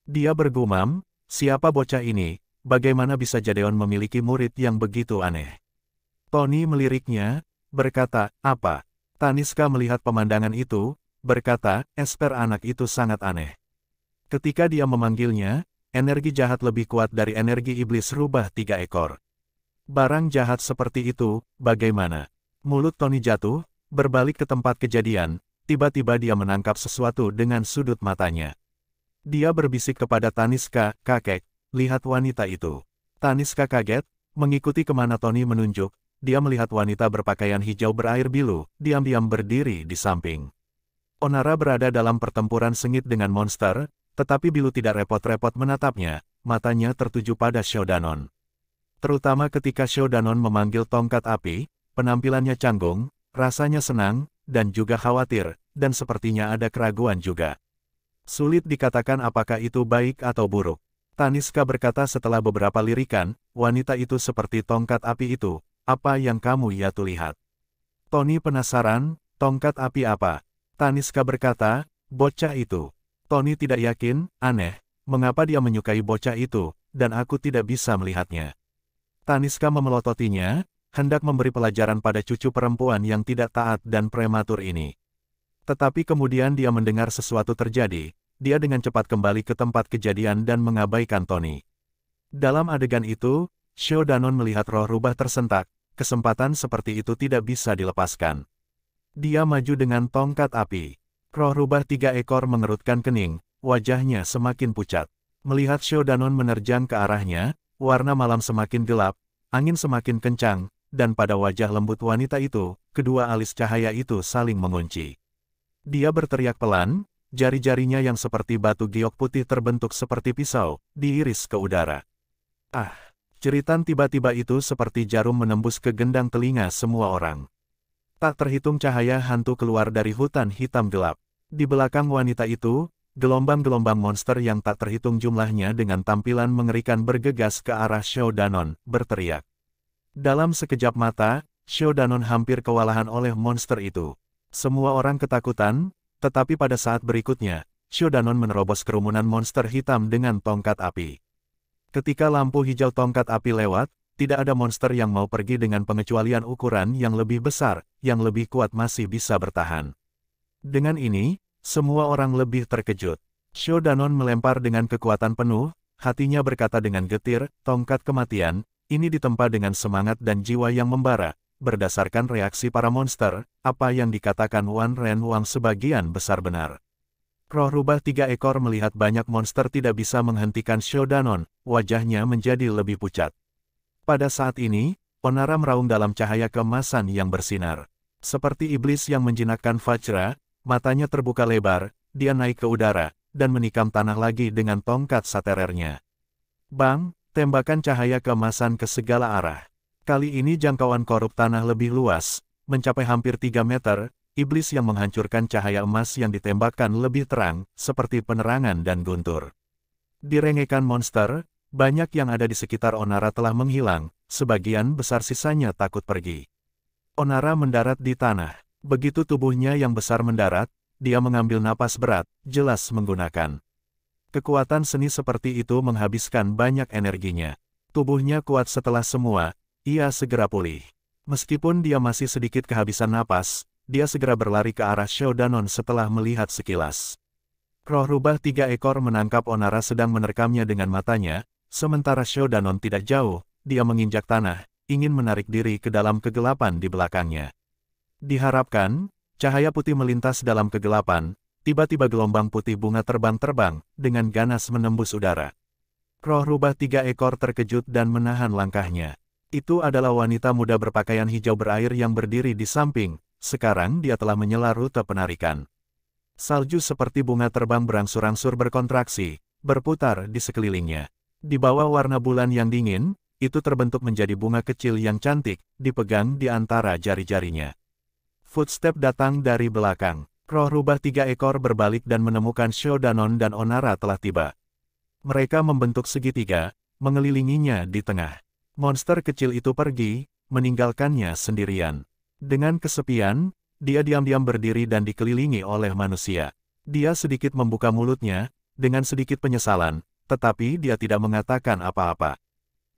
Dia bergumam, "Siapa bocah ini? Bagaimana bisa Jadeon memiliki murid yang begitu aneh?" Tony meliriknya, berkata, "Apa?" Taniska melihat pemandangan itu, berkata, "Esper anak itu sangat aneh." Ketika dia memanggilnya, energi jahat lebih kuat dari energi iblis rubah 3 ekor. Barang jahat seperti itu, bagaimana? Mulut Tony jatuh, berbalik ke tempat kejadian, tiba-tiba dia menangkap sesuatu dengan sudut matanya. Dia berbisik kepada Taniska, "Kakek, lihat wanita itu." Taniska kaget, mengikuti kemana Tony menunjuk. Dia melihat wanita berpakaian hijau berair biru, diam-diam berdiri di samping. Onara berada dalam pertempuran sengit dengan monster, tetapi Bilu tidak repot-repot menatapnya, matanya tertuju pada Shou Danon. Terutama ketika Shou Danon memanggil tongkat api, penampilannya canggung, rasanya senang, dan juga khawatir, dan sepertinya ada keraguan juga. Sulit dikatakan apakah itu baik atau buruk. Taniska berkata setelah beberapa lirikan, "Wanita itu seperti tongkat api itu. Apa yang kamu lihat?" Tony penasaran, "Tongkat api apa?" Taniska berkata, "Bocah itu." Tony tidak yakin, aneh, mengapa dia menyukai bocah itu, dan aku tidak bisa melihatnya. Taniska memelototinya, hendak memberi pelajaran pada cucu perempuan yang tidak taat dan prematur ini. Tetapi kemudian dia mendengar sesuatu terjadi, dia dengan cepat kembali ke tempat kejadian dan mengabaikan Tony. Dalam adegan itu, Shou Danon melihat roh rubah tersentak, kesempatan seperti itu tidak bisa dilepaskan. Dia maju dengan tongkat api. Roh rubah 3 ekor mengerutkan kening, wajahnya semakin pucat. Melihat Shodanon menerjang ke arahnya, warna malam semakin gelap, angin semakin kencang, dan pada wajah lembut wanita itu, kedua alis cahaya itu saling mengunci. Dia berteriak pelan, jari-jarinya yang seperti batu giok putih terbentuk seperti pisau, diiris ke udara. Ah! Jeritan tiba-tiba itu seperti jarum menembus ke gendang telinga semua orang. Tak terhitung cahaya hantu keluar dari hutan hitam gelap. Di belakang wanita itu, gelombang-gelombang monster yang tak terhitung jumlahnya dengan tampilan mengerikan bergegas ke arah Shodanon, berteriak. Dalam sekejap mata, Shodanon hampir kewalahan oleh monster itu. Semua orang ketakutan, tetapi pada saat berikutnya, Shodanon menerobos kerumunan monster hitam dengan tongkat api. Ketika lampu hijau tongkat api lewat, tidak ada monster yang mau pergi dengan pengecualian ukuran yang lebih besar, yang lebih kuat masih bisa bertahan. Dengan ini, semua orang lebih terkejut. Shodanon melempar dengan kekuatan penuh, hatinya berkata dengan getir, tongkat kematian, ini ditempa dengan semangat dan jiwa yang membara. Berdasarkan reaksi para monster, apa yang dikatakan Wan Ren Wang sebagian besar benar. Roh rubah 3 ekor melihat banyak monster tidak bisa menghentikan Shodanon, wajahnya menjadi lebih pucat. Pada saat ini, Onara meraung dalam cahaya keemasan yang bersinar. Seperti iblis yang menjinakkan Vajra, matanya terbuka lebar, dia naik ke udara, dan menikam tanah lagi dengan tongkat saterernya. Bang! Tembakan cahaya keemasan ke segala arah. Kali ini jangkauan korup tanah lebih luas, mencapai hampir 3 meter, iblis yang menghancurkan cahaya emas yang ditembakkan lebih terang, seperti penerangan dan guntur. Direngekan monster, banyak yang ada di sekitar Onara telah menghilang, sebagian besar sisanya takut pergi. Onara mendarat di tanah. Begitu tubuhnya yang besar mendarat, dia mengambil napas berat, jelas menggunakan kekuatan seni seperti itu menghabiskan banyak energinya. Tubuhnya kuat setelah semua, ia segera pulih. Meskipun dia masih sedikit kehabisan napas, dia segera berlari ke arah Shodanon setelah melihat sekilas. Roh rubah 3 ekor menangkap Onara sedang menerkamnya dengan matanya, sementara Shodanon tidak jauh, dia menginjak tanah, ingin menarik diri ke dalam kegelapan di belakangnya. Diharapkan, cahaya putih melintas dalam kegelapan, tiba-tiba gelombang putih bunga terbang-terbang, dengan ganas menembus udara. Roh rubah 3 ekor terkejut dan menahan langkahnya. Itu adalah wanita muda berpakaian hijau berair yang berdiri di samping. Sekarang dia telah menyela rute penarikan. Salju seperti bunga terbang berangsur-angsur berkontraksi, berputar di sekelilingnya. Di bawah warna bulan yang dingin, itu terbentuk menjadi bunga kecil yang cantik, dipegang di antara jari-jarinya. Footstep datang dari belakang. Roh rubah 3 ekor berbalik dan menemukan Shodanon dan Onara telah tiba. Mereka membentuk segitiga, mengelilinginya di tengah. Monster kecil itu pergi, meninggalkannya sendirian. Dengan kesepian, dia diam-diam berdiri dan dikelilingi oleh manusia. Dia sedikit membuka mulutnya, dengan sedikit penyesalan, tetapi dia tidak mengatakan apa-apa.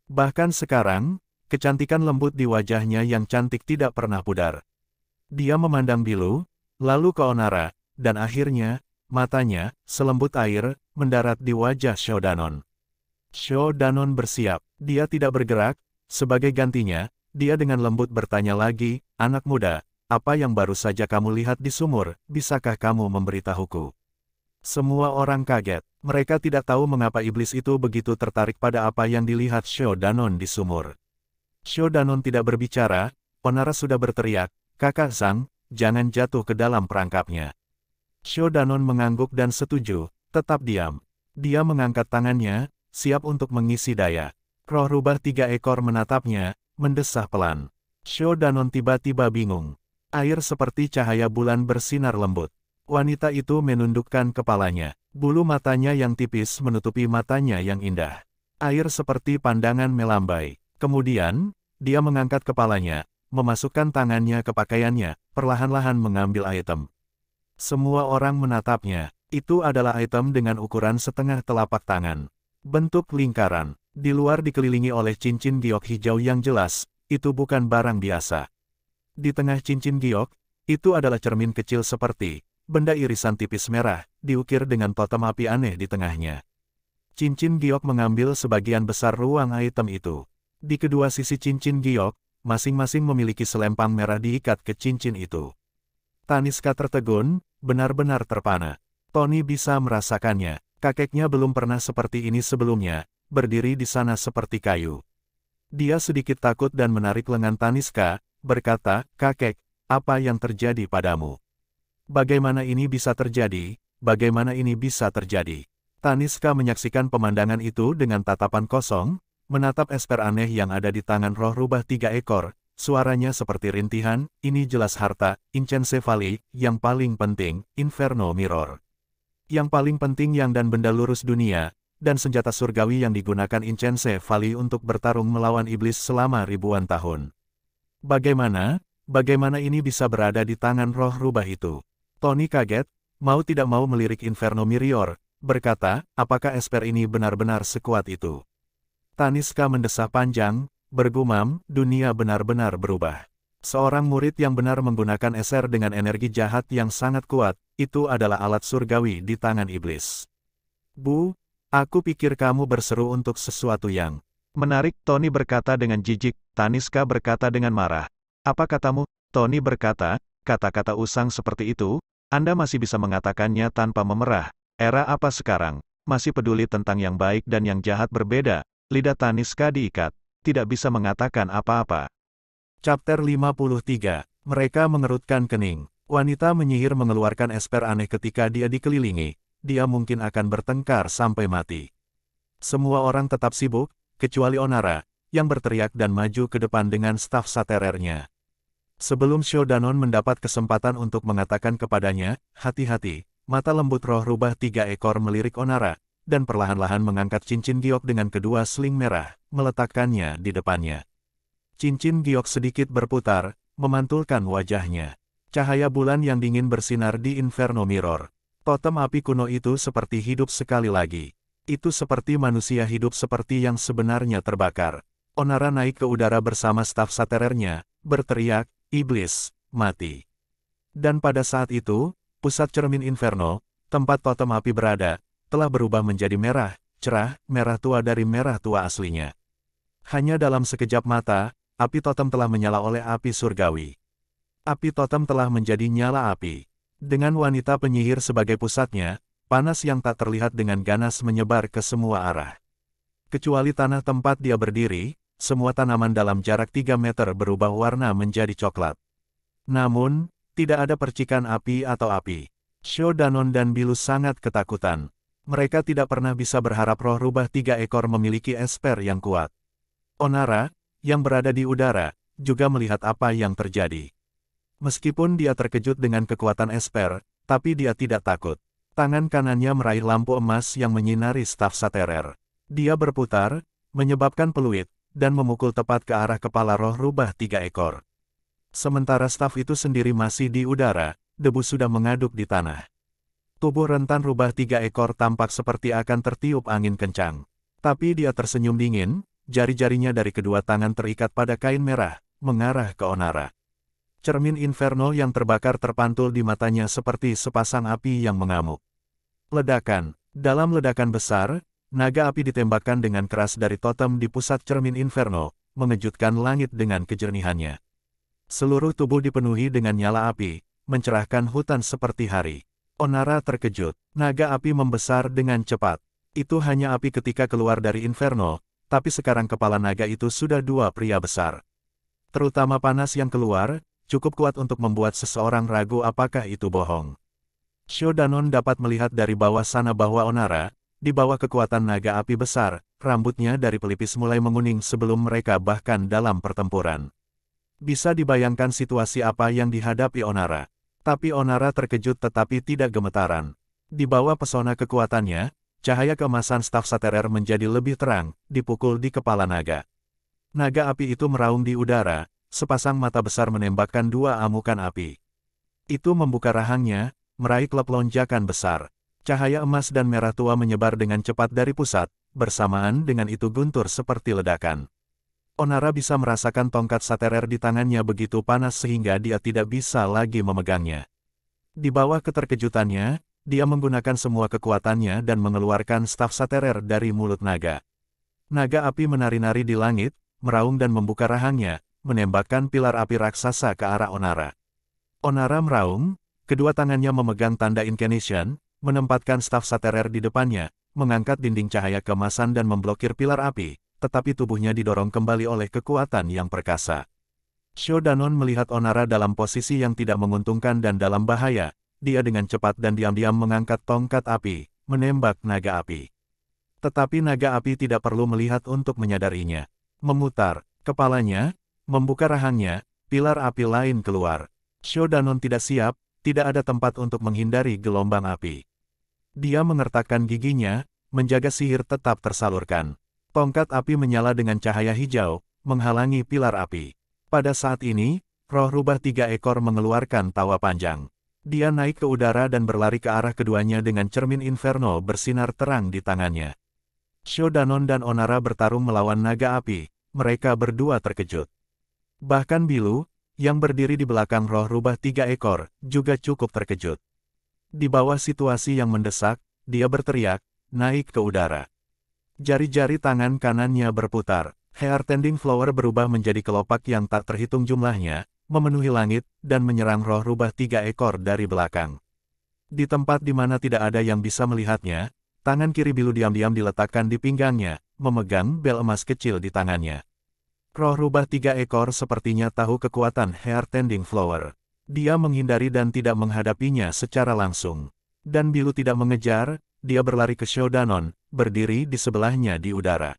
Bahkan sekarang, kecantikan lembut di wajahnya yang cantik tidak pernah pudar. Dia memandang Bilu, lalu ke Onara, dan akhirnya, matanya, selembut air, mendarat di wajah Shodanon. Shodanon bersiap, dia tidak bergerak, sebagai gantinya, dia dengan lembut bertanya lagi, anak muda, apa yang baru saja kamu lihat di sumur, bisakah kamu memberitahuku? Semua orang kaget, mereka tidak tahu mengapa iblis itu begitu tertarik pada apa yang dilihat Shodanon di sumur. Shodanon tidak berbicara, Onara sudah berteriak, Kakak Zhang, jangan jatuh ke dalam perangkapnya. Shodanon mengangguk dan setuju, tetap diam. Dia mengangkat tangannya, siap untuk mengisi daya. Roh rubah 3 ekor menatapnya, mendesah pelan. Shodanon tiba-tiba bingung. Air seperti cahaya bulan bersinar lembut. Wanita itu menundukkan kepalanya. Bulu matanya yang tipis menutupi matanya yang indah. Air seperti pandangan melambai. Kemudian, dia mengangkat kepalanya, memasukkan tangannya ke pakaiannya, perlahan-lahan mengambil item. Semua orang menatapnya. Itu adalah item dengan ukuran setengah telapak tangan. Bentuk lingkaran. Di luar dikelilingi oleh cincin giok hijau yang jelas, itu bukan barang biasa. Di tengah cincin giok, itu adalah cermin kecil seperti benda irisan tipis merah, diukir dengan totem api aneh di tengahnya. Cincin giok mengambil sebagian besar ruang item itu. Di kedua sisi cincin giok, masing-masing memiliki selempang merah diikat ke cincin itu. Taniska tertegun, benar-benar terpana. Tony bisa merasakannya. Kakeknya belum pernah seperti ini sebelumnya, berdiri di sana seperti kayu. Dia sedikit takut dan menarik lengan Taniska, berkata, "Kakek, apa yang terjadi padamu? Bagaimana ini bisa terjadi? Bagaimana ini bisa terjadi?" Taniska menyaksikan pemandangan itu dengan tatapan kosong, menatap esper aneh yang ada di tangan roh rubah 3 ekor, suaranya seperti rintihan, "Ini jelas harta, Incencevali, yang paling penting, Inferno Mirror. Yang paling penting yang dan benda lurus dunia, dan senjata surgawi yang digunakan Incencevali untuk bertarung melawan iblis selama ribuan tahun. Bagaimana ini bisa berada di tangan roh rubah itu?" Tony kaget, mau tidak mau melirik Inferno Mirror, berkata, "Apakah esper ini benar-benar sekuat itu?" Taniska mendesah panjang, bergumam, "Dunia benar-benar berubah. Seorang murid yang benar menggunakan eser dengan energi jahat yang sangat kuat, itu adalah alat surgawi di tangan iblis." "Bu, aku pikir kamu berseru untuk sesuatu yang menarik," Tony berkata dengan jijik. Taniska berkata dengan marah, "Apa katamu?" Tony berkata, "Kata-kata usang seperti itu, Anda masih bisa mengatakannya tanpa memerah. Era apa sekarang? Masih peduli tentang yang baik dan yang jahat berbeda." Lidah Taniska diikat, tidak bisa mengatakan apa-apa. Chapter 53. Mereka mengerutkan kening. Wanita menyihir mengeluarkan esper aneh ketika dia dikelilingi. Dia mungkin akan bertengkar sampai mati. Semua orang tetap sibuk, kecuali Onara, yang berteriak dan maju ke depan dengan staf saterernya. Sebelum Shodanon mendapat kesempatan untuk mengatakan kepadanya, "Hati-hati," mata lembut roh rubah 3 ekor melirik Onara, dan perlahan-lahan mengangkat cincin giok dengan kedua sling merah, meletakkannya di depannya. Cincin giok sedikit berputar, memantulkan wajahnya. Cahaya bulan yang dingin bersinar di Inferno Mirror. Totem api kuno itu seperti hidup sekali lagi. Itu seperti manusia hidup seperti yang sebenarnya terbakar. Onara naik ke udara bersama staf saterernya, berteriak, "Iblis, mati." Dan pada saat itu, pusat cermin Inferno, tempat totem api berada, telah berubah menjadi merah, cerah, merah tua dari merah tua aslinya. Hanya dalam sekejap mata, api totem telah menyala oleh api surgawi. Api totem telah menjadi nyala api. Dengan wanita penyihir sebagai pusatnya, panas yang tak terlihat dengan ganas menyebar ke semua arah. Kecuali tanah tempat dia berdiri, semua tanaman dalam jarak 3 meter berubah warna menjadi coklat. Namun, tidak ada percikan api atau api. Shodanon dan Bilu sangat ketakutan. Mereka tidak pernah bisa berharap roh rubah 3 ekor memiliki esper yang kuat. Onara, yang berada di udara, juga melihat apa yang terjadi. Meskipun dia terkejut dengan kekuatan esper, tapi dia tidak takut. Tangan kanannya meraih lampu emas yang menyinari staf saterer. Dia berputar, menyebabkan peluit, dan memukul tepat ke arah kepala roh rubah 3 ekor. Sementara staf itu sendiri masih di udara, debu sudah mengaduk di tanah. Tubuh rentan rubah 3 ekor tampak seperti akan tertiup angin kencang. Tapi dia tersenyum dingin, jari-jarinya dari kedua tangan terikat pada kain merah, mengarah ke Onara. Cermin Inferno yang terbakar terpantul di matanya seperti sepasang api yang mengamuk. Ledakan. Dalam ledakan besar, naga api ditembakkan dengan keras dari totem di pusat cermin Inferno, mengejutkan langit dengan kejernihannya. Seluruh tubuh dipenuhi dengan nyala api, mencerahkan hutan seperti hari. Onara terkejut. Naga api membesar dengan cepat. Itu hanya api ketika keluar dari Inferno, tapi sekarang kepala naga itu sudah 2 pria besar. Terutama panas yang keluar, cukup kuat untuk membuat seseorang ragu apakah itu bohong. Shodanon dapat melihat dari bawah sana bahwa Onara, di bawah kekuatan naga api besar, rambutnya dari pelipis mulai menguning sebelum mereka bahkan dalam pertempuran. Bisa dibayangkan situasi apa yang dihadapi Onara. Tapi Onara terkejut tetapi tidak gemetaran. Di bawah pesona kekuatannya, cahaya keemasan staf saterer menjadi lebih terang, dipukul di kepala naga. Naga api itu meraung di udara, sepasang mata besar menembakkan 2 amukan api. Itu membuka rahangnya, meraih klub lonjakan besar. Cahaya emas dan merah tua menyebar dengan cepat dari pusat, bersamaan dengan itu guntur seperti ledakan. Onara bisa merasakan tongkat saterer di tangannya begitu panas sehingga dia tidak bisa lagi memegangnya. Di bawah keterkejutannya, dia menggunakan semua kekuatannya dan mengeluarkan staf saterer dari mulut naga. Naga api menari-nari di langit, meraung dan membuka rahangnya, menembakkan pilar api raksasa ke arah Onara. Onara meraung, kedua tangannya memegang tanda incantation, menempatkan staf Saterer di depannya, mengangkat dinding cahaya keemasan dan memblokir pilar api, tetapi tubuhnya didorong kembali oleh kekuatan yang perkasa. Shodanon melihat Onara dalam posisi yang tidak menguntungkan dan dalam bahaya. Dia dengan cepat dan diam-diam mengangkat tongkat api, menembak naga api. Tetapi naga api tidak perlu melihat untuk menyadarinya. Memutar kepalanya, membuka rahangnya, pilar api lain keluar. Shodanon tidak siap, tidak ada tempat untuk menghindari gelombang api. Dia mengertakkan giginya, menjaga sihir tetap tersalurkan. Tongkat api menyala dengan cahaya hijau, menghalangi pilar api. Pada saat ini, roh rubah 3 ekor mengeluarkan tawa panjang. Dia naik ke udara dan berlari ke arah keduanya dengan cermin inferno bersinar terang di tangannya. Shodanon dan Onara bertarung melawan naga api, mereka berdua terkejut. Bahkan Bilu, yang berdiri di belakang roh rubah 3 ekor, juga cukup terkejut. Di bawah situasi yang mendesak, dia berteriak, naik ke udara. Jari-jari tangan kanannya berputar, Heart Tending Flower berubah menjadi kelopak yang tak terhitung jumlahnya, memenuhi langit, dan menyerang roh rubah 3 ekor dari belakang. Di tempat di mana tidak ada yang bisa melihatnya, tangan kiri Bilu diam-diam diletakkan di pinggangnya, memegang bel emas kecil di tangannya. Roh rubah 3 ekor sepertinya tahu kekuatan Heart Tending Flower. Dia menghindari dan tidak menghadapinya secara langsung. Dan Bilu tidak mengejar, dia berlari ke Shodanon, berdiri di sebelahnya di udara.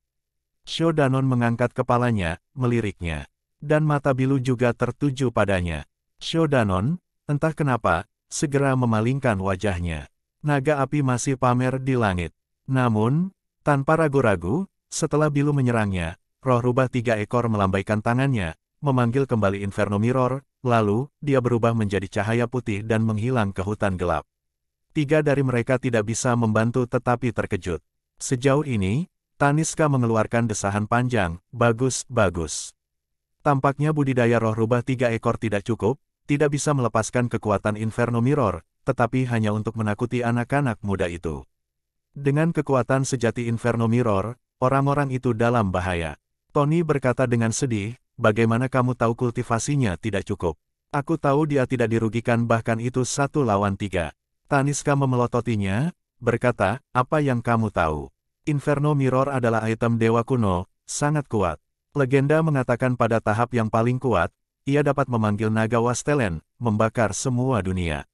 Shodanon mengangkat kepalanya, meliriknya. Dan mata Bilu juga tertuju padanya. Shodanon, entah kenapa, segera memalingkan wajahnya. Naga api masih pamer di langit. Namun, tanpa ragu-ragu, setelah Bilu menyerangnya, roh rubah 3 ekor melambaikan tangannya, memanggil kembali Inferno Mirror, lalu, dia berubah menjadi cahaya putih dan menghilang ke hutan gelap. 3 dari mereka tidak bisa membantu tetapi terkejut. Sejauh ini, Taniska mengeluarkan desahan panjang, bagus, bagus. Tampaknya budidaya roh rubah 3 ekor tidak cukup, tidak bisa melepaskan kekuatan Inferno Mirror, tetapi hanya untuk menakuti anak-anak muda itu. Dengan kekuatan sejati Inferno Mirror, orang-orang itu dalam bahaya. Tony berkata dengan sedih, bagaimana kamu tahu kultivasinya tidak cukup? Aku tahu dia tidak dirugikan bahkan itu 1 lawan 3. Taniska memelototinya, berkata, apa yang kamu tahu? Inferno Mirror adalah item dewa kuno, sangat kuat. Legenda mengatakan pada tahap yang paling kuat, ia dapat memanggil naga Wastelen, membakar semua dunia.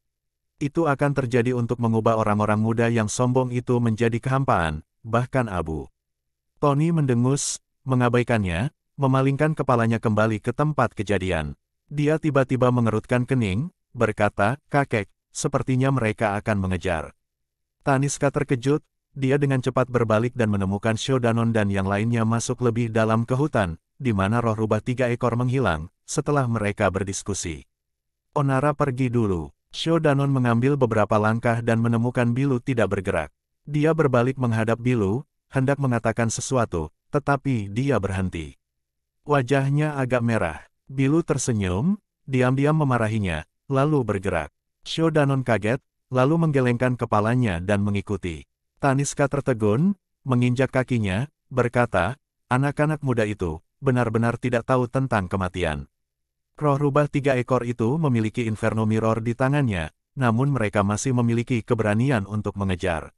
Itu akan terjadi untuk mengubah orang-orang muda yang sombong itu menjadi kehampaan, bahkan abu. Tony mendengus, mengabaikannya, memalingkan kepalanya kembali ke tempat kejadian. Dia tiba-tiba mengerutkan kening, berkata, kakek, sepertinya mereka akan mengejar. Taniska terkejut, dia dengan cepat berbalik dan menemukan Shodanon dan yang lainnya masuk lebih dalam ke hutan, di mana roh rubah 3 ekor menghilang, setelah mereka berdiskusi. Onara pergi dulu. Shodanon mengambil beberapa langkah dan menemukan Bilu tidak bergerak. Dia berbalik menghadap Bilu, hendak mengatakan sesuatu, tetapi dia berhenti. Wajahnya agak merah. Bilu tersenyum, diam-diam memarahinya, lalu bergerak. Shodanon kaget, lalu menggelengkan kepalanya dan mengikuti. Taniska tertegun, menginjak kakinya, berkata, anak-anak muda itu, benar-benar tidak tahu tentang kematian. Roh rubah 3 ekor itu memiliki Inferno Mirror di tangannya, namun mereka masih memiliki keberanian untuk mengejar.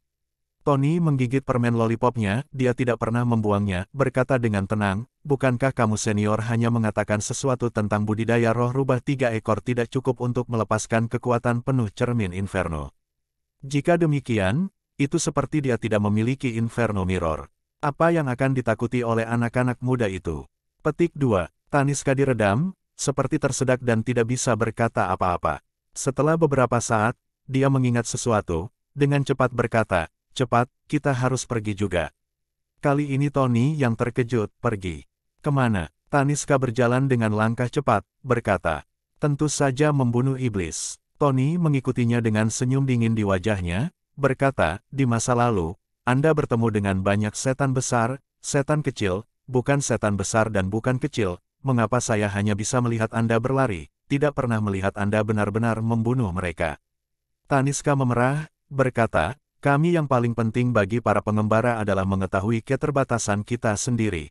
Tony menggigit permen lollipopnya, dia tidak pernah membuangnya, berkata dengan tenang, bukankah kamu senior hanya mengatakan sesuatu tentang budidaya roh rubah 3 ekor tidak cukup untuk melepaskan kekuatan penuh cermin Inferno? Jika demikian, itu seperti dia tidak memiliki Inferno Mirror. Apa yang akan ditakuti oleh anak-anak muda itu? Petik 2. Taniska diredam, seperti tersedak dan tidak bisa berkata apa-apa. Setelah beberapa saat, dia mengingat sesuatu, dengan cepat berkata, cepat, kita harus pergi juga. Kali ini Tony yang terkejut, pergi. Kemana? Taniska berjalan dengan langkah cepat, berkata, tentu saja membunuh iblis. Tony mengikutinya dengan senyum dingin di wajahnya, berkata, di masa lalu, Anda bertemu dengan banyak setan besar, setan kecil, bukan setan besar dan bukan kecil, mengapa saya hanya bisa melihat Anda berlari, tidak pernah melihat Anda benar-benar membunuh mereka? Taniska memerah, berkata, kami yang paling penting bagi para pengembara adalah mengetahui keterbatasan kita sendiri.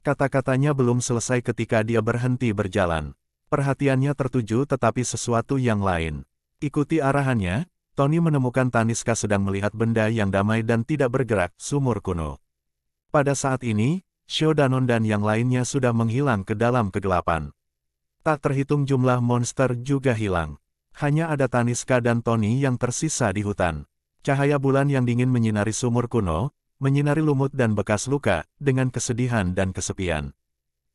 Kata-katanya belum selesai ketika dia berhenti berjalan. Perhatiannya tertuju tetapi sesuatu yang lain. Ikuti arahannya, Tony menemukan Taniska sedang melihat benda yang damai dan tidak bergerak, sumur kuno. Pada saat ini, Shodanon dan yang lainnya sudah menghilang ke dalam kegelapan. Tak terhitung jumlah monster juga hilang. Hanya ada Taniska dan Tony yang tersisa di hutan. Cahaya bulan yang dingin menyinari sumur kuno, menyinari lumut dan bekas luka, dengan kesedihan dan kesepian.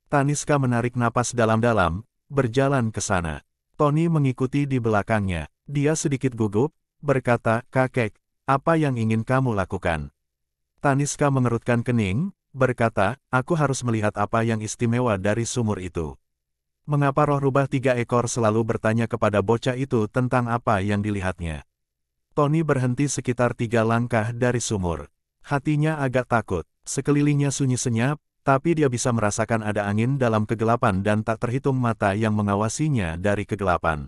Taniska menarik napas dalam-dalam, berjalan ke sana. Tony mengikuti di belakangnya. Dia sedikit gugup, berkata, "Kakek, apa yang ingin kamu lakukan?" Taniska mengerutkan kening, berkata, "Aku harus melihat apa yang istimewa dari sumur itu." Mengapa roh rubah 3 ekor selalu bertanya kepada bocah itu tentang apa yang dilihatnya? Tony berhenti sekitar 3 langkah dari sumur. Hatinya agak takut, sekelilingnya sunyi senyap, tapi dia bisa merasakan ada angin dalam kegelapan dan tak terhitung mata yang mengawasinya dari kegelapan.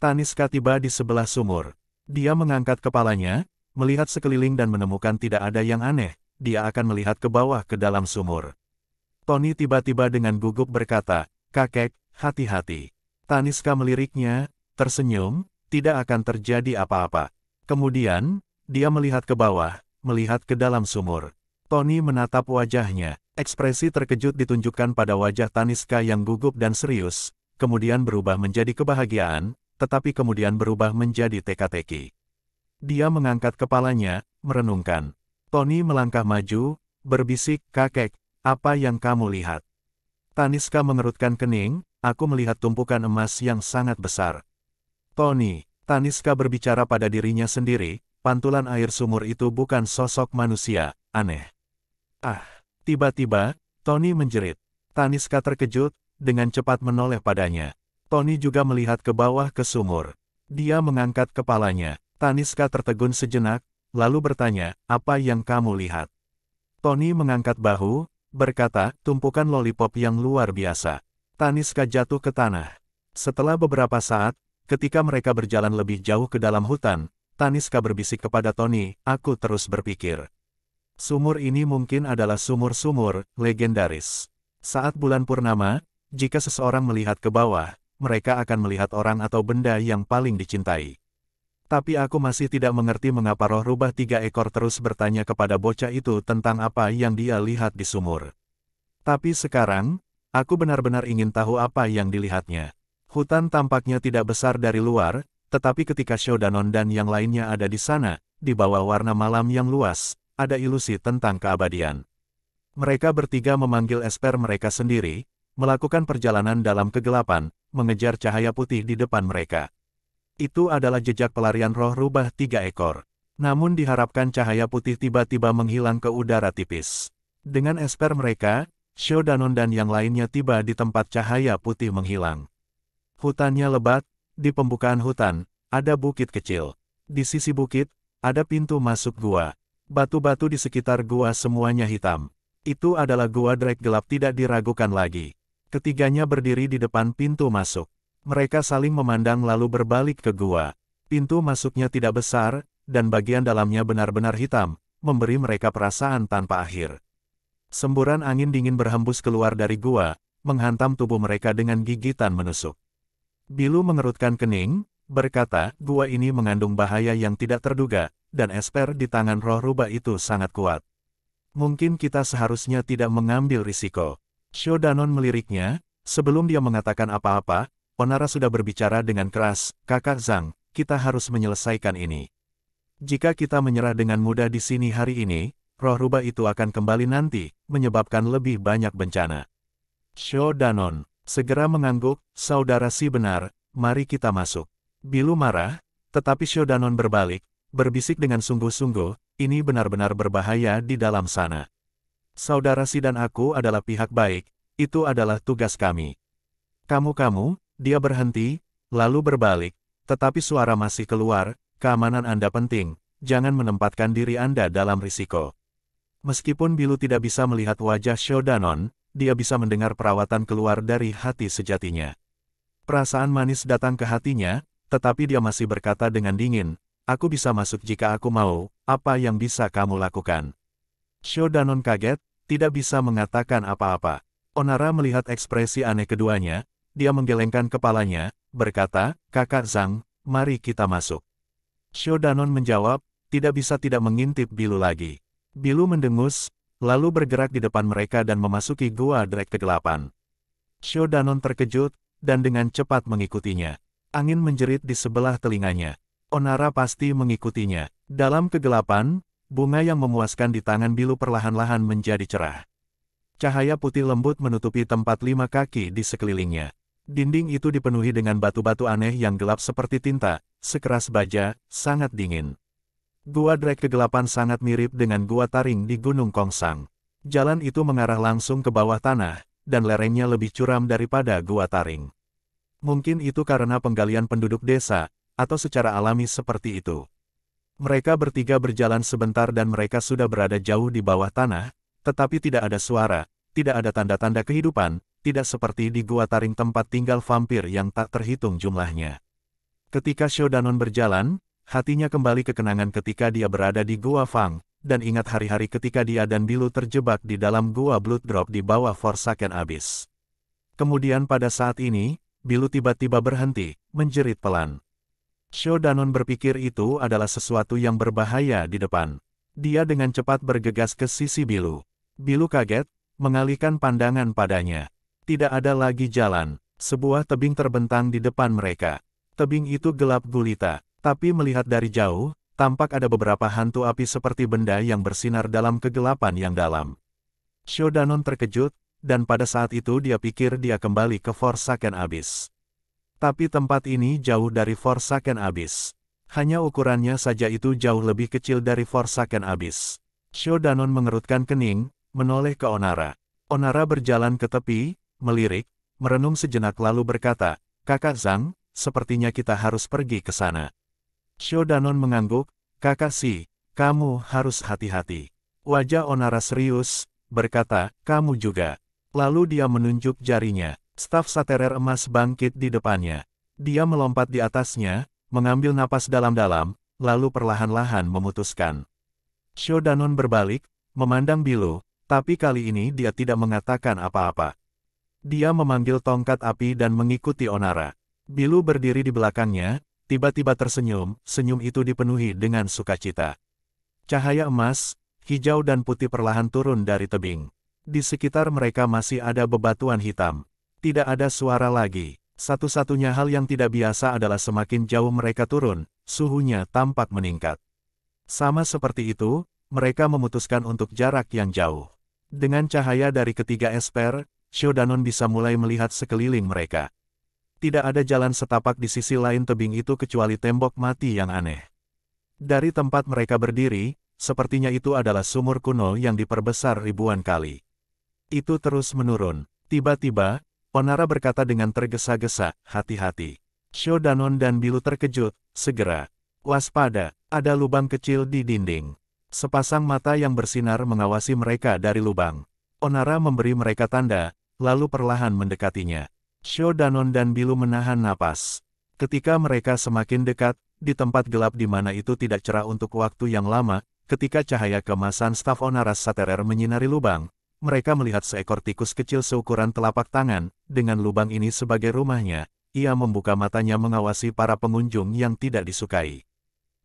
Taniska tiba di sebelah sumur. Dia mengangkat kepalanya, melihat sekeliling dan menemukan tidak ada yang aneh, dia akan melihat ke bawah ke dalam sumur. Tony tiba-tiba dengan gugup berkata, "Kakek, hati-hati." Taniska meliriknya, tersenyum, tidak akan terjadi apa-apa. Kemudian, dia melihat ke bawah, melihat ke dalam sumur. Tony menatap wajahnya, ekspresi terkejut ditunjukkan pada wajah Taniska yang gugup dan serius, kemudian berubah menjadi kebahagiaan, tetapi kemudian berubah menjadi teka-teki. Dia mengangkat kepalanya, merenungkan. Tony melangkah maju, berbisik, "Kakek, apa yang kamu lihat?" Taniska mengerutkan kening, "Aku melihat tumpukan emas yang sangat besar." "Tony," Taniska berbicara pada dirinya sendiri, "pantulan air sumur itu bukan sosok manusia, aneh." "Ah!" Tiba-tiba, Tony menjerit. Taniska terkejut, dengan cepat menoleh padanya. Tony juga melihat ke bawah ke sumur. Dia mengangkat kepalanya. Taniska tertegun sejenak, lalu bertanya, "Apa yang kamu lihat?" Tony mengangkat bahu, berkata, "Tumpukan lollipop yang luar biasa." Taniska jatuh ke tanah. Setelah beberapa saat, ketika mereka berjalan lebih jauh ke dalam hutan, Taniska berbisik kepada Tony, "Aku terus berpikir. Sumur ini mungkin adalah sumur-sumur legendaris. Saat bulan purnama, jika seseorang melihat ke bawah, mereka akan melihat orang atau benda yang paling dicintai." Tapi aku masih tidak mengerti mengapa roh rubah 3 ekor terus bertanya kepada bocah itu tentang apa yang dia lihat di sumur. Tapi sekarang, aku benar-benar ingin tahu apa yang dilihatnya. Hutan tampaknya tidak besar dari luar, tetapi ketika Shodanon dan yang lainnya ada di sana, di bawah warna malam yang luas, ada ilusi tentang keabadian. Mereka bertiga memanggil esper mereka sendiri, melakukan perjalanan dalam kegelapan, mengejar cahaya putih di depan mereka. Itu adalah jejak pelarian roh rubah 3 ekor. Namun diharapkan cahaya putih tiba-tiba menghilang ke udara tipis. Dengan esper mereka, Shodanon dan yang lainnya tiba di tempat cahaya putih menghilang. Hutannya lebat, di pembukaan hutan, ada bukit kecil. Di sisi bukit, ada pintu masuk gua. Batu-batu di sekitar gua semuanya hitam. Itu adalah gua Drake gelap, tidak diragukan lagi. Ketiganya berdiri di depan pintu masuk. Mereka saling memandang lalu berbalik ke gua. Pintu masuknya tidak besar, dan bagian dalamnya benar-benar hitam, memberi mereka perasaan tanpa akhir. Semburan angin dingin berhembus keluar dari gua, menghantam tubuh mereka dengan gigitan menusuk. Bilu mengerutkan kening, berkata, "Gua ini mengandung bahaya yang tidak terduga, dan esper di tangan roh rubah itu sangat kuat. Mungkin kita seharusnya tidak mengambil risiko." Shodanon meliriknya, sebelum dia mengatakan apa-apa, Onara sudah berbicara dengan keras, "Kakak Zhang, kita harus menyelesaikan ini. Jika kita menyerah dengan mudah di sini hari ini, roh rubah itu akan kembali nanti, menyebabkan lebih banyak bencana." Shodanon segera mengangguk, "Saudara si benar, mari kita masuk." Bilu marah, tetapi Shodanon berbalik, berbisik dengan sungguh-sungguh, "Ini benar-benar berbahaya di dalam sana. Saudara si dan aku adalah pihak baik, itu adalah tugas kami. Kamu-kamu," dia berhenti, lalu berbalik, "tetapi suara masih keluar, keamanan Anda penting, jangan menempatkan diri Anda dalam risiko." Meskipun Bilu tidak bisa melihat wajah Shodanon, dia bisa mendengar perawatan keluar dari hati sejatinya. Perasaan manis datang ke hatinya, tetapi dia masih berkata dengan dingin, "Aku bisa masuk jika aku mau, apa yang bisa kamu lakukan?" Shodanon kaget, tidak bisa mengatakan apa-apa. Onara melihat ekspresi aneh keduanya, dia menggelengkan kepalanya, berkata, "Kakak Zhang, mari kita masuk." Shodanon menjawab, tidak bisa tidak mengintip Bilu lagi. Bilu mendengus, lalu bergerak di depan mereka dan memasuki gua Drake kegelapan. Shodanon terkejut, dan dengan cepat mengikutinya. Angin menjerit di sebelah telinganya. Onara pasti mengikutinya. Dalam kegelapan, bunga yang memuaskan di tangan Bilu perlahan-lahan menjadi cerah. Cahaya putih lembut menutupi tempat 5 kaki di sekelilingnya. Dinding itu dipenuhi dengan batu-batu aneh yang gelap seperti tinta, sekeras baja, sangat dingin. Gua Drake kegelapan sangat mirip dengan gua taring di Gunung Kongsang. Jalan itu mengarah langsung ke bawah tanah, dan lerengnya lebih curam daripada gua taring. Mungkin itu karena penggalian penduduk desa, atau secara alami seperti itu. Mereka bertiga berjalan sebentar dan mereka sudah berada jauh di bawah tanah, tetapi tidak ada suara, tidak ada tanda-tanda kehidupan, tidak seperti di gua taring tempat tinggal vampir yang tak terhitung jumlahnya. Ketika Shodanon berjalan, hatinya kembali ke kenangan ketika dia berada di Gua Fang, dan ingat hari-hari ketika dia dan Bilu terjebak di dalam Gua Blood Drop di bawah Forsaken Abyss. Kemudian pada saat ini, Bilu tiba-tiba berhenti, menjerit pelan. Shodanon berpikir itu adalah sesuatu yang berbahaya di depan. Dia dengan cepat bergegas ke sisi Bilu. Bilu kaget, mengalihkan pandangan padanya. Tidak ada lagi jalan, sebuah tebing terbentang di depan mereka. Tebing itu gelap gulita. Tapi melihat dari jauh, tampak ada beberapa hantu api seperti benda yang bersinar dalam kegelapan yang dalam. Shodanon terkejut, dan pada saat itu dia pikir dia kembali ke Forsaken Abyss. Tapi tempat ini jauh dari Forsaken Abyss. Hanya ukurannya saja itu jauh lebih kecil dari Forsaken Abyss. Shodanon mengerutkan kening, menoleh ke Onara. Onara berjalan ke tepi, melirik, merenung sejenak lalu berkata, "Kakak Zhang, sepertinya kita harus pergi ke sana." Shodanon mengangguk, "Kakak Si, kamu harus hati-hati." Wajah Onara serius, berkata, "Kamu juga." Lalu dia menunjuk jarinya. Staf saterer emas bangkit di depannya. Dia melompat di atasnya, mengambil napas dalam-dalam, lalu perlahan-lahan memutuskan. Shodanon berbalik, memandang Bilu, tapi kali ini dia tidak mengatakan apa-apa. Dia memanggil tongkat api dan mengikuti Onara. Bilu berdiri di belakangnya, tiba-tiba tersenyum, senyum itu dipenuhi dengan sukacita. Cahaya emas, hijau dan putih perlahan turun dari tebing. Di sekitar mereka masih ada bebatuan hitam. Tidak ada suara lagi. Satu-satunya hal yang tidak biasa adalah semakin jauh mereka turun, suhunya tampak meningkat. Sama seperti itu, mereka memutuskan untuk jarak yang jauh. Dengan cahaya dari ketiga esper, Shodanon bisa mulai melihat sekeliling mereka. Tidak ada jalan setapak di sisi lain tebing itu kecuali tembok mati yang aneh. Dari tempat mereka berdiri, sepertinya itu adalah sumur kuno yang diperbesar ribuan kali. Itu terus menurun. Tiba-tiba, Onara berkata dengan tergesa-gesa, "Hati-hati." Shodanon dan Bilu terkejut, segera. "Waspada, ada lubang kecil di dinding." Sepasang mata yang bersinar mengawasi mereka dari lubang. Onara memberi mereka tanda, lalu perlahan mendekatinya. Shodanon dan Bilu menahan napas. Ketika mereka semakin dekat, di tempat gelap di mana itu tidak cerah untuk waktu yang lama, ketika cahaya keemasan staf Onara Saterer menyinari lubang, mereka melihat seekor tikus kecil seukuran telapak tangan, dengan lubang ini sebagai rumahnya. Ia membuka matanya mengawasi para pengunjung yang tidak disukai.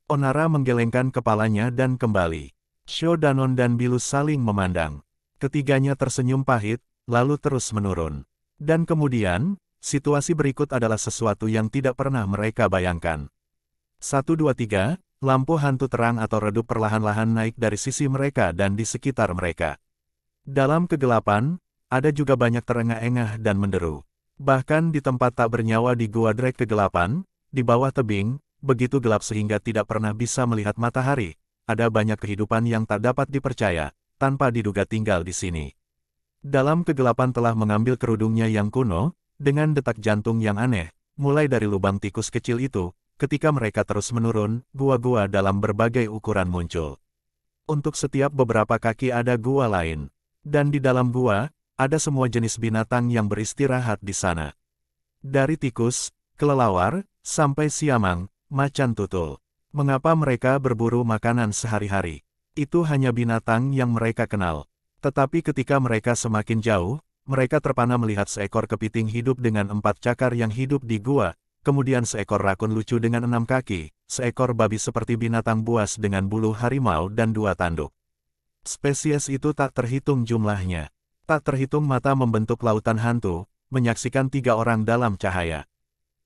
Onara menggelengkan kepalanya dan kembali. Shodanon dan Bilu saling memandang. Ketiganya tersenyum pahit, lalu terus menurun. Dan kemudian, situasi berikut adalah sesuatu yang tidak pernah mereka bayangkan. 1, 2, 3, lampu hantu terang atau redup perlahan-lahan naik dari sisi mereka dan di sekitar mereka. Dalam kegelapan, ada juga banyak terengah-engah dan menderu. Bahkan di tempat tak bernyawa di Gua Drake kegelapan, di bawah tebing, begitu gelap sehingga tidak pernah bisa melihat matahari, ada banyak kehidupan yang tak dapat dipercaya, tanpa diduga tinggal di sini. Dalam kegelapan telah mengambil kerudungnya yang kuno, dengan detak jantung yang aneh, mulai dari lubang tikus kecil itu, ketika mereka terus menurun, gua-gua dalam berbagai ukuran muncul. Untuk setiap beberapa kaki ada gua lain. Dan di dalam gua, ada semua jenis binatang yang beristirahat di sana. Dari tikus, kelelawar, sampai siamang, macan tutul. Mengapa mereka berburu makanan sehari-hari? Itu hanya binatang yang mereka kenal. Tetapi ketika mereka semakin jauh, mereka terpana melihat seekor kepiting hidup dengan 4 cakar yang hidup di gua, kemudian seekor rakun lucu dengan 6 kaki, seekor babi seperti binatang buas dengan bulu harimau dan 2 tanduk. Spesies itu tak terhitung jumlahnya. Tak terhitung mata membentuk lautan hantu, menyaksikan 3 orang dalam cahaya.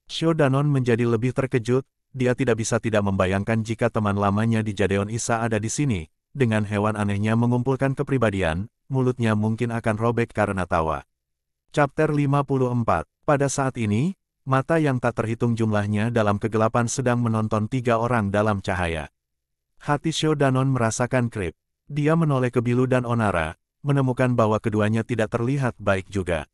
Sho Danon menjadi lebih terkejut, dia tidak bisa tidak membayangkan jika teman lamanya di Jadeon Isa ada di sini. Dengan hewan anehnya mengumpulkan kepribadian, mulutnya mungkin akan robek karena tawa. Chapter 54. Pada saat ini, mata yang tak terhitung jumlahnya dalam kegelapan sedang menonton 3 orang dalam cahaya. Hati Sho Danon merasakan krip. Dia menoleh ke Bilu dan Onara, menemukan bahwa keduanya tidak terlihat baik juga.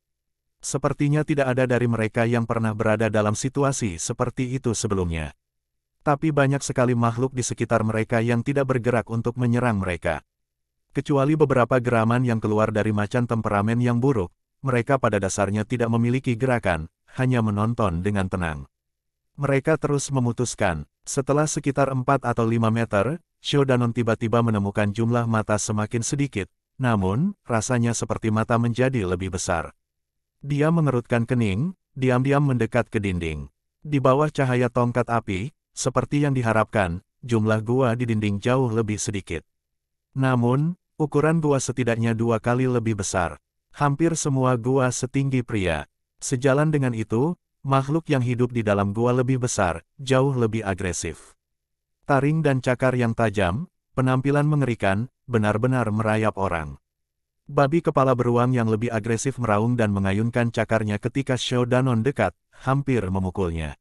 Sepertinya tidak ada dari mereka yang pernah berada dalam situasi seperti itu sebelumnya. Tapi banyak sekali makhluk di sekitar mereka yang tidak bergerak untuk menyerang mereka. Kecuali beberapa geraman yang keluar dari macan temperamen yang buruk, mereka pada dasarnya tidak memiliki gerakan, hanya menonton dengan tenang. Mereka terus memutuskan. Setelah sekitar 4 atau 5 meter, Sho Danon tiba-tiba menemukan jumlah mata semakin sedikit, namun, rasanya seperti mata menjadi lebih besar. Dia mengerutkan kening, diam-diam mendekat ke dinding. Di bawah cahaya tongkat api, seperti yang diharapkan, jumlah gua di dinding jauh lebih sedikit. Namun, ukuran gua setidaknya 2 kali lebih besar. Hampir semua gua setinggi pria. Sejalan dengan itu, makhluk yang hidup di dalam gua lebih besar, jauh lebih agresif. Taring dan cakar yang tajam, penampilan mengerikan, benar-benar merayap orang. Babi kepala beruang yang lebih agresif meraung dan mengayunkan cakarnya ketika Sho Danon dekat, hampir memukulnya.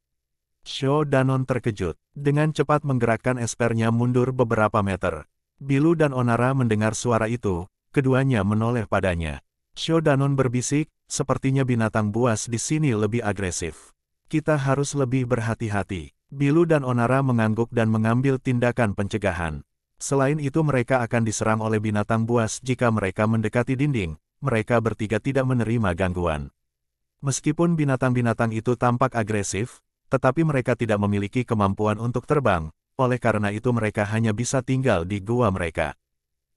Sho Danon terkejut, dengan cepat menggerakkan espernya mundur beberapa meter. Bilu dan Onara mendengar suara itu, keduanya menoleh padanya. Sho Danon berbisik, sepertinya binatang buas di sini lebih agresif. Kita harus lebih berhati-hati. Bilu dan Onara mengangguk dan mengambil tindakan pencegahan. Selain itu mereka akan diserang oleh binatang buas jika mereka mendekati dinding, mereka bertiga tidak menerima gangguan. Meskipun binatang-binatang itu tampak agresif, tetapi mereka tidak memiliki kemampuan untuk terbang, oleh karena itu mereka hanya bisa tinggal di gua mereka.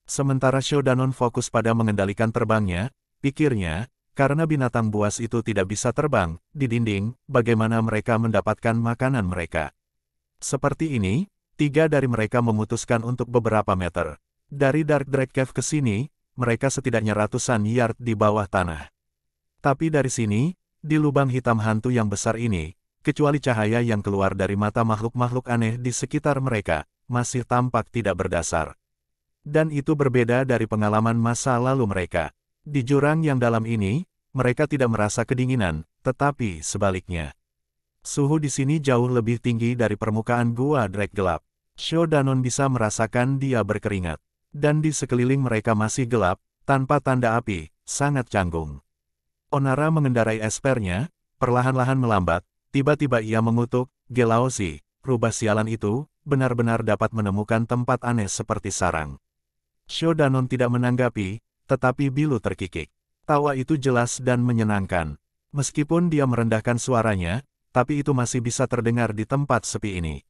Sementara Sho Danon fokus pada mengendalikan terbangnya, pikirnya, karena binatang buas itu tidak bisa terbang, di dinding, bagaimana mereka mendapatkan makanan mereka. Seperti ini, 3 dari mereka memutuskan untuk beberapa meter. Dari Dark Drake Cave ke sini, mereka setidaknya ratusan yard di bawah tanah. Tapi dari sini, di lubang hitam hantu yang besar ini, kecuali cahaya yang keluar dari mata makhluk-makhluk aneh di sekitar mereka, masih tampak tidak berdasar. Dan itu berbeda dari pengalaman masa lalu mereka. Di jurang yang dalam ini, mereka tidak merasa kedinginan, tetapi sebaliknya. Suhu di sini jauh lebih tinggi dari permukaan gua Drake gelap. Sho Danon bisa merasakan dia berkeringat. Dan di sekeliling mereka masih gelap, tanpa tanda api, sangat canggung. Onara mengendarai espernya, perlahan-lahan melambat. Tiba-tiba ia mengutuk, Gelausi, rubah sialan itu, benar-benar dapat menemukan tempat aneh seperti sarang. Sho Danon tidak menanggapi, tetapi Bilu terkikik. Tawa itu jelas dan menyenangkan. Meskipun dia merendahkan suaranya, tapi itu masih bisa terdengar di tempat sepi ini.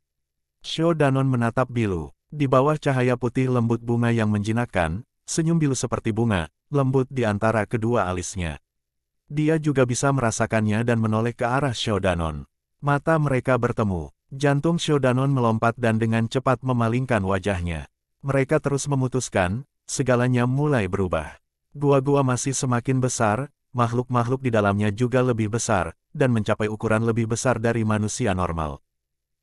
Sho Danon menatap Bilu. Di bawah cahaya putih lembut bunga yang menjinakkan, senyum Bilu seperti bunga, lembut di antara kedua alisnya. Dia juga bisa merasakannya dan menoleh ke arah Sho Danon. Mata mereka bertemu. Jantung Sho Danon melompat dan dengan cepat memalingkan wajahnya. Mereka terus memutuskan, segalanya mulai berubah. Gua-gua masih semakin besar, makhluk-makhluk di dalamnya juga lebih besar, dan mencapai ukuran lebih besar dari manusia normal.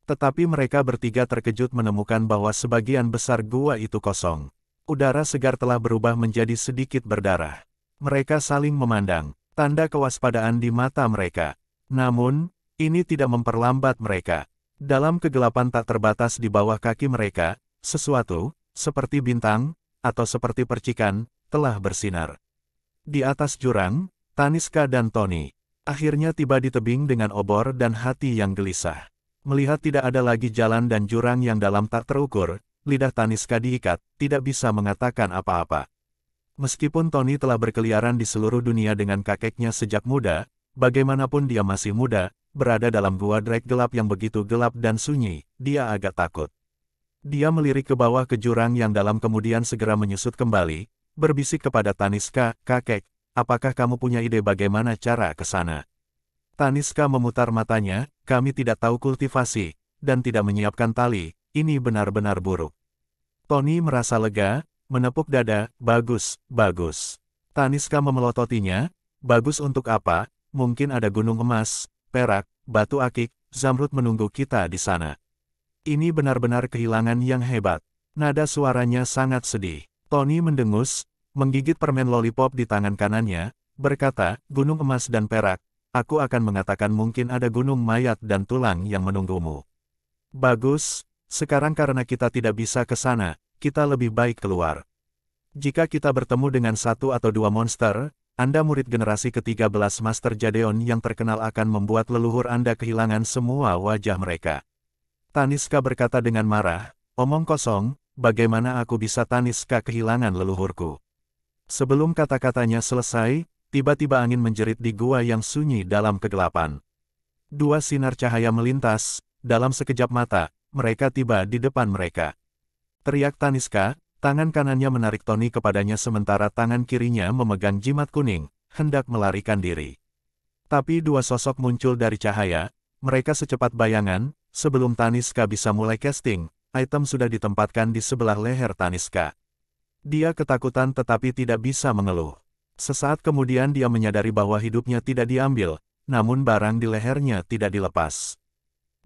Tetapi mereka bertiga terkejut menemukan bahwa sebagian besar gua itu kosong. Udara segar telah berubah menjadi sedikit berdarah. Mereka saling memandang. Tanda kewaspadaan di mata mereka. Namun, ini tidak memperlambat mereka. Dalam kegelapan tak terbatas di bawah kaki mereka, sesuatu, seperti bintang, atau seperti percikan, telah bersinar. Di atas jurang, Taniska dan Tony akhirnya tiba di tebing dengan obor dan hati yang gelisah. Melihat tidak ada lagi jalan dan jurang yang dalam tak terukur, lidah Taniska diikat, tidak bisa mengatakan apa-apa. Meskipun Tony telah berkeliaran di seluruh dunia dengan kakeknya sejak muda, bagaimanapun dia masih muda, berada dalam gua Drake gelap yang begitu gelap dan sunyi, dia agak takut. Dia melirik ke bawah ke jurang yang dalam kemudian segera menyusut kembali, berbisik kepada Taniska, "Kakek, apakah kamu punya ide bagaimana cara ke sana?" Taniska memutar matanya, "Kami tidak tahu kultivasi, dan tidak menyiapkan tali, ini benar-benar buruk. Tony merasa lega, menepuk dada, bagus, bagus. Taniska memelototinya, bagus untuk apa, mungkin ada gunung emas, perak, batu akik, zamrud menunggu kita di sana. Ini benar-benar kehilangan yang hebat. Nada suaranya sangat sedih. Tony mendengus, menggigit permen lollipop di tangan kanannya, berkata, gunung emas dan perak, aku akan mengatakan mungkin ada gunung mayat dan tulang yang menunggumu. Bagus, sekarang karena kita tidak bisa ke sana, kita lebih baik keluar. Jika kita bertemu dengan satu atau dua monster, Anda murid generasi ke-13 Master Jadeon yang terkenal akan membuat leluhur Anda kehilangan semua wajah mereka. Taniska berkata dengan marah, omong kosong, bagaimana aku bisa Taniska kehilangan leluhurku? Sebelum kata-katanya selesai, tiba-tiba angin menjerit di gua yang sunyi dalam kegelapan. Dua sinar cahaya melintas, dalam sekejap mata, mereka tiba di depan mereka. Teriak Taniska, tangan kanannya menarik Tony kepadanya sementara tangan kirinya memegang jimat kuning, hendak melarikan diri. Tapi dua sosok muncul dari cahaya, mereka secepat bayangan, sebelum Taniska bisa mulai casting, item sudah ditempatkan di sebelah leher Taniska. Dia ketakutan tetapi tidak bisa mengeluh. Sesaat kemudian dia menyadari bahwa hidupnya tidak diambil, namun barang di lehernya tidak dilepas.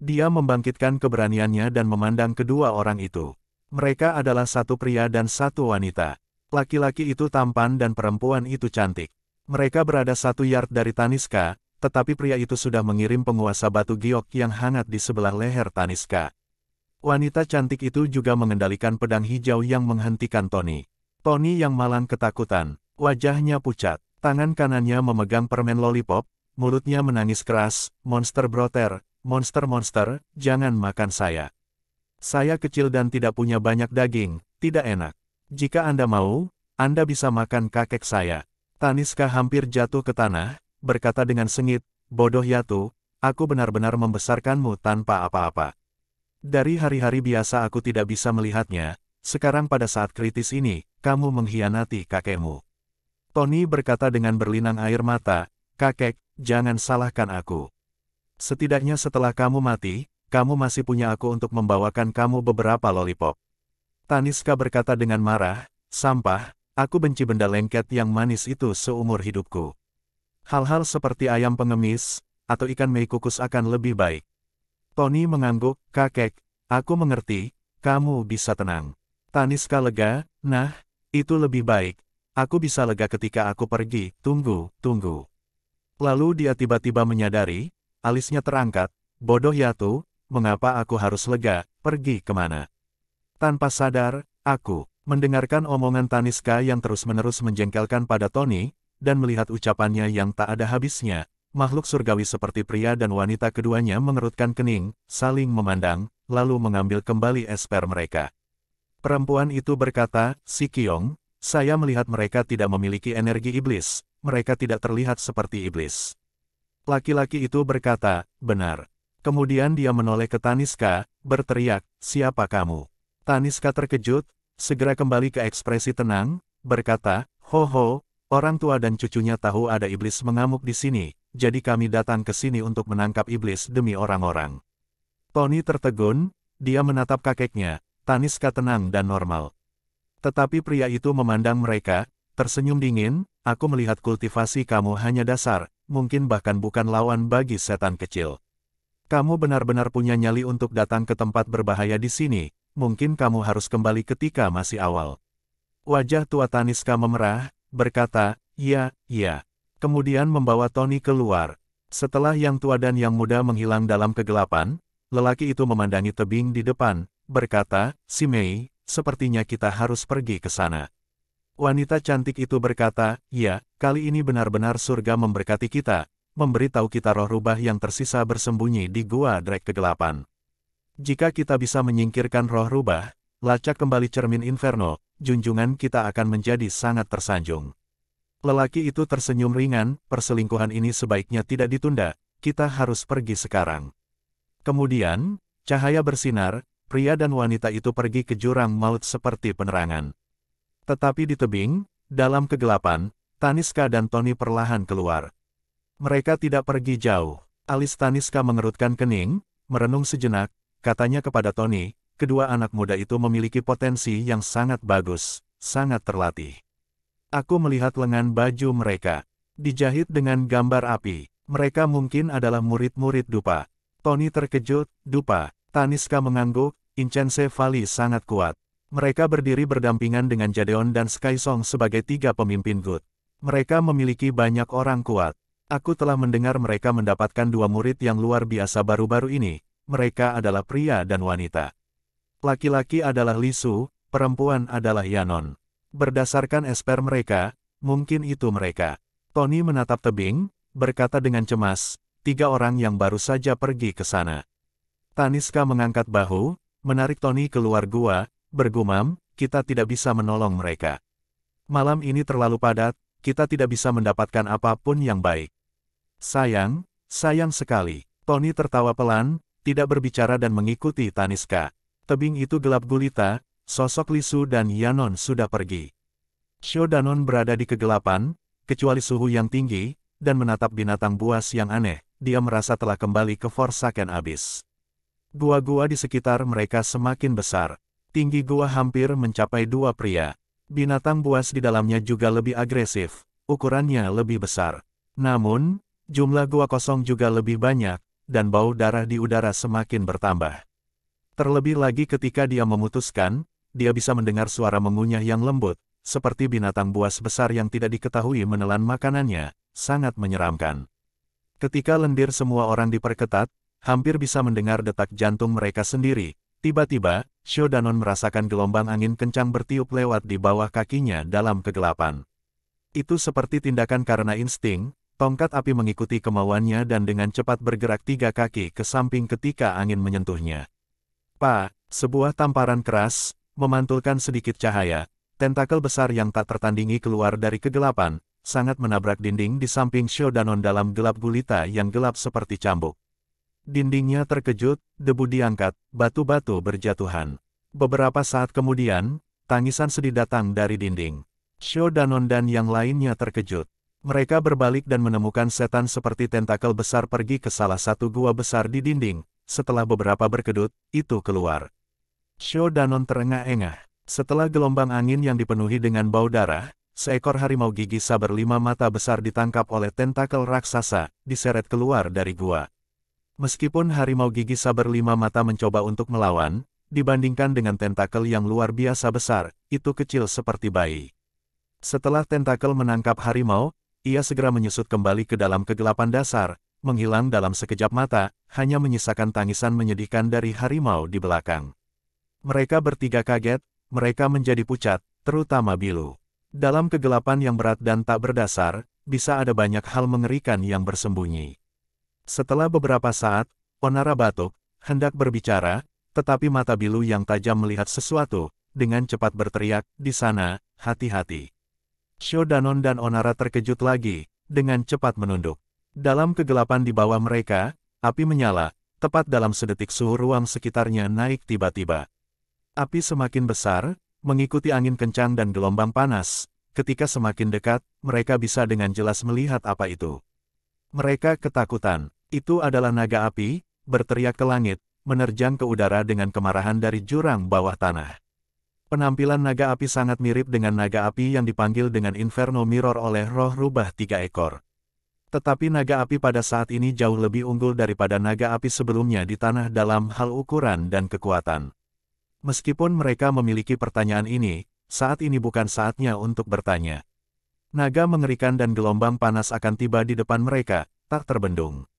Dia membangkitkan keberaniannya dan memandang kedua orang itu. Mereka adalah satu pria dan satu wanita. Laki-laki itu tampan dan perempuan itu cantik. Mereka berada 1 yard dari Taniska, tetapi pria itu sudah mengirim penguasa batu giok yang hangat di sebelah leher Taniska. Wanita cantik itu juga mengendalikan pedang hijau yang menghentikan Tony. Tony yang malang ketakutan, wajahnya pucat, tangan kanannya memegang permen lollipop, mulutnya menangis keras, monster broter, monster-monster, jangan makan saya. Saya kecil dan tidak punya banyak daging, tidak enak. Jika Anda mau, Anda bisa makan kakek saya. Taniska hampir jatuh ke tanah, berkata dengan sengit, bodoh Yatu, aku benar-benar membesarkanmu tanpa apa-apa. Dari hari-hari biasa aku tidak bisa melihatnya, sekarang pada saat kritis ini, kamu mengkhianati kakekmu. Tony berkata dengan berlinang air mata, kakek, jangan salahkan aku. Setidaknya setelah kamu mati, kamu masih punya aku untuk membawakan kamu beberapa lollipop. Taniska berkata dengan marah, sampah, aku benci benda lengket yang manis itu seumur hidupku. Hal-hal seperti ayam pengemis, atau ikan mei kukus akan lebih baik. Tony mengangguk, kakek, aku mengerti, kamu bisa tenang. Taniska lega, nah, itu lebih baik. Aku bisa lega ketika aku pergi, tunggu. Lalu dia tiba-tiba menyadari, alisnya terangkat, bodoh Yatu, mengapa aku harus lega, pergi kemana? Tanpa sadar, aku mendengarkan omongan Taniska yang terus-menerus menjengkelkan pada Tony, dan melihat ucapannya yang tak ada habisnya, makhluk surgawi seperti pria dan wanita keduanya mengerutkan kening, saling memandang, lalu mengambil kembali esper mereka. Perempuan itu berkata, Si Kyong, saya melihat mereka tidak memiliki energi iblis, mereka tidak terlihat seperti iblis. Laki-laki itu berkata, benar. Kemudian dia menoleh ke Taniska, berteriak, siapa kamu? Taniska terkejut, segera kembali ke ekspresi tenang, berkata, ho, orang tua dan cucunya tahu ada iblis mengamuk di sini, jadi kami datang ke sini untuk menangkap iblis demi orang-orang. Tony tertegun, dia menatap kakeknya, Taniska tenang dan normal. Tetapi pria itu memandang mereka, tersenyum dingin, aku melihat kultivasi kamu hanya dasar, mungkin bahkan bukan lawan bagi setan kecil. Kamu benar-benar punya nyali untuk datang ke tempat berbahaya di sini, mungkin kamu harus kembali ketika masih awal. Wajah tua Taniska memerah, berkata, iya. Kemudian membawa Tony keluar. Setelah yang tua dan yang muda menghilang dalam kegelapan, lelaki itu memandangi tebing di depan, berkata, si Mei, sepertinya kita harus pergi ke sana. Wanita cantik itu berkata, ya, kali ini benar-benar surga memberkati kita, memberitahu kita roh rubah yang tersisa bersembunyi di gua Drek kegelapan. Jika kita bisa menyingkirkan roh rubah, lacak kembali cermin inferno, junjungan kita akan menjadi sangat tersanjung. Lelaki itu tersenyum ringan, perselingkuhan ini sebaiknya tidak ditunda, kita harus pergi sekarang. Kemudian, cahaya bersinar, pria dan wanita itu pergi ke jurang maut seperti penerangan. Tetapi di tebing, dalam kegelapan, Taniska dan Tony perlahan keluar. Mereka tidak pergi jauh. Alis Taniska mengerutkan kening, merenung sejenak, katanya kepada Tony, kedua anak muda itu memiliki potensi yang sangat bagus, sangat terlatih. Aku melihat lengan baju mereka. Dijahit dengan gambar api. Mereka mungkin adalah murid-murid dupa. Tony terkejut, dupa. Taniska mengangguk, Incense Valley sangat kuat. Mereka berdiri berdampingan dengan Jadeon dan Skysong sebagai tiga pemimpin Good. Mereka memiliki banyak orang kuat. Aku telah mendengar mereka mendapatkan dua murid yang luar biasa baru-baru ini. Mereka adalah pria dan wanita. Laki-laki adalah Li Su, perempuan adalah Yanon. Berdasarkan esper mereka, mungkin itu mereka. Tony menatap tebing, berkata dengan cemas, tiga orang yang baru saja pergi ke sana. Taniska mengangkat bahu, menarik Tony keluar gua, bergumam, kita tidak bisa menolong mereka. Malam ini terlalu padat, kita tidak bisa mendapatkan apapun yang baik. Sayang sekali. Tony tertawa pelan, tidak berbicara dan mengikuti Taniska. Tebing itu gelap gulita, sosok Li Su dan Yanon sudah pergi. Xiao Danon berada di kegelapan, kecuali suhu yang tinggi, dan menatap binatang buas yang aneh, dia merasa telah kembali ke Forsaken Abyss. Gua-gua di sekitar mereka semakin besar. Tinggi gua hampir mencapai dua pria. Binatang buas di dalamnya juga lebih agresif, ukurannya lebih besar. Namun, jumlah gua kosong juga lebih banyak, dan bau darah di udara semakin bertambah. Terlebih lagi ketika dia memutuskan, dia bisa mendengar suara mengunyah yang lembut, seperti binatang buas besar yang tidak diketahui menelan makanannya, sangat menyeramkan. Ketika lendir semua orang diperketat, hampir bisa mendengar detak jantung mereka sendiri. Tiba-tiba, Xiao Danon merasakan gelombang angin kencang bertiup lewat di bawah kakinya dalam kegelapan. Itu seperti tindakan karena insting, tongkat api mengikuti kemauannya dan dengan cepat bergerak tiga kaki ke samping ketika angin menyentuhnya. Sebuah tamparan keras, memantulkan sedikit cahaya, tentakel besar yang tak tertandingi keluar dari kegelapan, sangat menabrak dinding di samping Xiao Danon dalam gelap gulita yang gelap seperti cambuk. Dindingnya terkejut, debu diangkat, batu-batu berjatuhan. Beberapa saat kemudian, tangisan sedih datang dari dinding. Xiao Danon dan yang lainnya terkejut. Mereka berbalik dan menemukan setan seperti tentakel besar pergi ke salah satu gua besar di dinding. Setelah beberapa berkedut, itu keluar. Xiao Danon terengah-engah. Setelah gelombang angin yang dipenuhi dengan bau darah, seekor harimau gigi saber 5 mata besar ditangkap oleh tentakel raksasa, diseret keluar dari gua. Meskipun harimau gigi saber 5 mata mencoba untuk melawan, dibandingkan dengan tentakel yang luar biasa besar, itu kecil seperti bayi. Setelah tentakel menangkap harimau, ia segera menyusut kembali ke dalam kegelapan dasar, menghilang dalam sekejap mata, hanya menyisakan tangisan menyedihkan dari harimau di belakang. Mereka bertiga kaget, mereka menjadi pucat, terutama Bilu. Dalam kegelapan yang berat dan tak berdasar, bisa ada banyak hal mengerikan yang bersembunyi. Setelah beberapa saat, Onara batuk, hendak berbicara, tetapi mata Bilu yang tajam melihat sesuatu, dengan cepat berteriak, di sana, hati-hati. Xiao Danon dan Onara terkejut lagi, dengan cepat menunduk. Dalam kegelapan di bawah mereka, api menyala, tepat dalam sedetik suhu ruang sekitarnya naik tiba-tiba. Api semakin besar, mengikuti angin kencang dan gelombang panas, ketika semakin dekat, mereka bisa dengan jelas melihat apa itu. Mereka ketakutan. Itu adalah naga api, berteriak ke langit, menerjang ke udara dengan kemarahan dari jurang bawah tanah. Penampilan naga api sangat mirip dengan naga api yang dipanggil dengan Inferno Mirror oleh roh rubah 3 ekor. Tetapi naga api pada saat ini jauh lebih unggul daripada naga api sebelumnya di tanah dalam hal ukuran dan kekuatan. Meskipun mereka memiliki pertanyaan ini, saat ini bukan saatnya untuk bertanya. Naga mengerikan dan gelombang panas akan tiba di depan mereka, tak terbendung.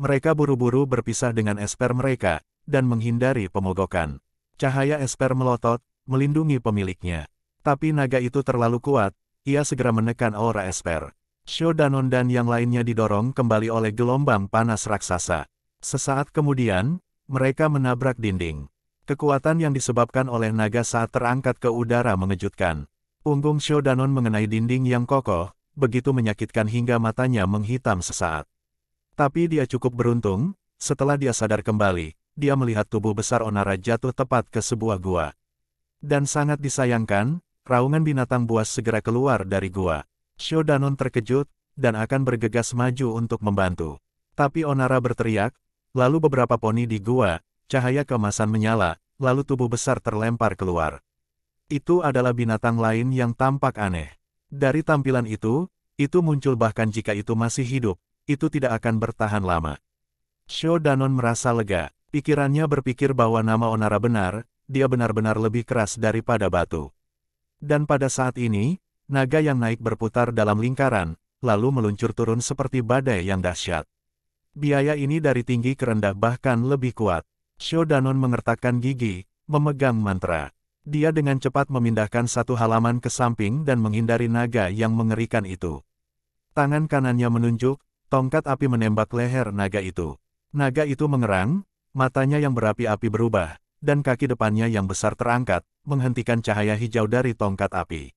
Mereka buru-buru berpisah dengan esper mereka, dan menghindari pemogokan. Cahaya esper melotot, melindungi pemiliknya. Tapi naga itu terlalu kuat, ia segera menekan aura esper. Xiao Danon dan yang lainnya didorong kembali oleh gelombang panas raksasa. Sesaat kemudian, mereka menabrak dinding. Kekuatan yang disebabkan oleh naga saat terangkat ke udara mengejutkan. Punggung Xiao Danon mengenai dinding yang kokoh, begitu menyakitkan hingga matanya menghitam sesaat. Tapi dia cukup beruntung, setelah dia sadar kembali, dia melihat tubuh besar Onara jatuh tepat ke sebuah gua. Dan sangat disayangkan, raungan binatang buas segera keluar dari gua. Xiao Danon terkejut, dan akan bergegas maju untuk membantu. Tapi Onara berteriak, lalu beberapa poni di gua, cahaya keemasan menyala, lalu tubuh besar terlempar keluar. Itu adalah binatang lain yang tampak aneh. Dari tampilan itu muncul bahkan jika itu masih hidup, itu tidak akan bertahan lama. Sho Danon merasa lega. Pikirannya berpikir bahwa nama Onara benar, dia benar-benar lebih keras daripada batu. Dan pada saat ini, naga yang naik berputar dalam lingkaran, lalu meluncur turun seperti badai yang dahsyat. Biaya ini dari tinggi ke rendah bahkan lebih kuat. Sho Danon mengertakkan gigi, memegang mantra. Dia dengan cepat memindahkan satu halaman ke samping dan menghindari naga yang mengerikan itu. Tangan kanannya menunjuk, tongkat api menembak leher naga itu. Naga itu mengerang, matanya yang berapi-api berubah, dan kaki depannya yang besar terangkat, menghentikan cahaya hijau dari tongkat api.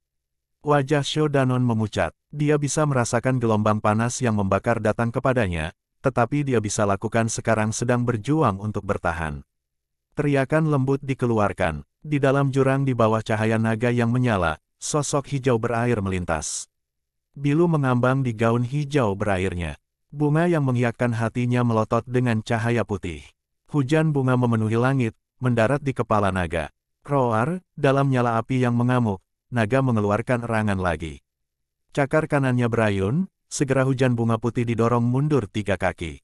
Wajah Sho Danon memucat. Dia bisa merasakan gelombang panas yang membakar datang kepadanya, tetapi dia bisa lakukan sekarang sedang berjuang untuk bertahan. Teriakan lembut dikeluarkan. Di dalam jurang di bawah cahaya naga yang menyala, sosok hijau berair melintas. Bilu mengambang di gaun hijau berairnya. Bunga yang menghiakkan hatinya melotot dengan cahaya putih. Hujan bunga memenuhi langit, mendarat di kepala naga. Roar, dalam nyala api yang mengamuk, naga mengeluarkan erangan lagi. Cakar kanannya berayun, segera hujan bunga putih didorong mundur 3 kaki.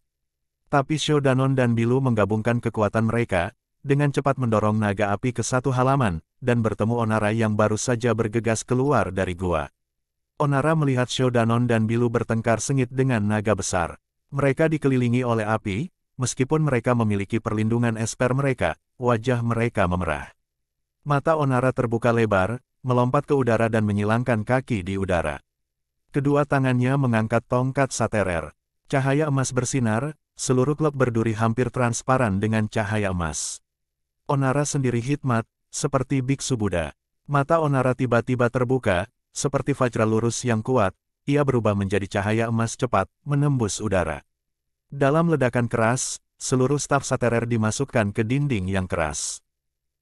Tapi Sho Danon dan Bilu menggabungkan kekuatan mereka, dengan cepat mendorong naga api ke satu halaman, dan bertemu Onara yang baru saja bergegas keluar dari gua. Onara melihat Sho Danon dan Bilu bertengkar sengit dengan naga besar. Mereka dikelilingi oleh api, meskipun mereka memiliki perlindungan esper mereka, wajah mereka memerah. Mata Onara terbuka lebar, melompat ke udara dan menyilangkan kaki di udara. Kedua tangannya mengangkat tongkat saterer. Cahaya emas bersinar, seluruh klub berduri hampir transparan dengan cahaya emas. Onara sendiri hikmat, seperti biksu Buddha. Mata Onara tiba-tiba terbuka, seperti fajra lurus yang kuat, ia berubah menjadi cahaya emas cepat, menembus udara. Dalam ledakan keras, seluruh staf saterer dimasukkan ke dinding yang keras.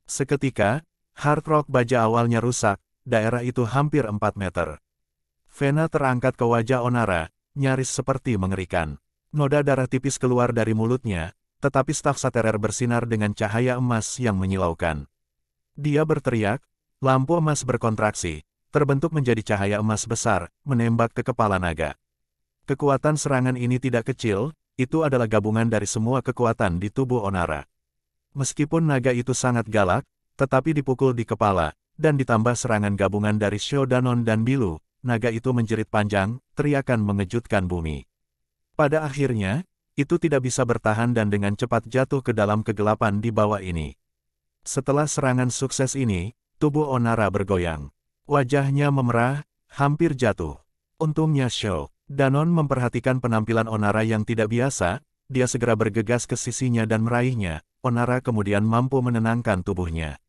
Seketika, hard rock baja awalnya rusak, daerah itu hampir 4 meter. Vena terangkat ke wajah Onara, nyaris seperti mengerikan. Noda darah tipis keluar dari mulutnya, tetapi staf saterer bersinar dengan cahaya emas yang menyilaukan. Dia berteriak, lampu emas berkontraksi, terbentuk menjadi cahaya emas besar, menembak ke kepala naga. Kekuatan serangan ini tidak kecil, itu adalah gabungan dari semua kekuatan di tubuh Onara. Meskipun naga itu sangat galak, tetapi dipukul di kepala, dan ditambah serangan gabungan dari Sho Danon dan Bilu, naga itu menjerit panjang, teriakan mengejutkan bumi. Pada akhirnya, itu tidak bisa bertahan dan dengan cepat jatuh ke dalam kegelapan di bawah ini. Setelah serangan sukses ini, tubuh Onara bergoyang. Wajahnya memerah, hampir jatuh. Untungnya Sho Danon memperhatikan penampilan Onara yang tidak biasa, dia segera bergegas ke sisinya dan meraihnya. Onara kemudian mampu menenangkan tubuhnya.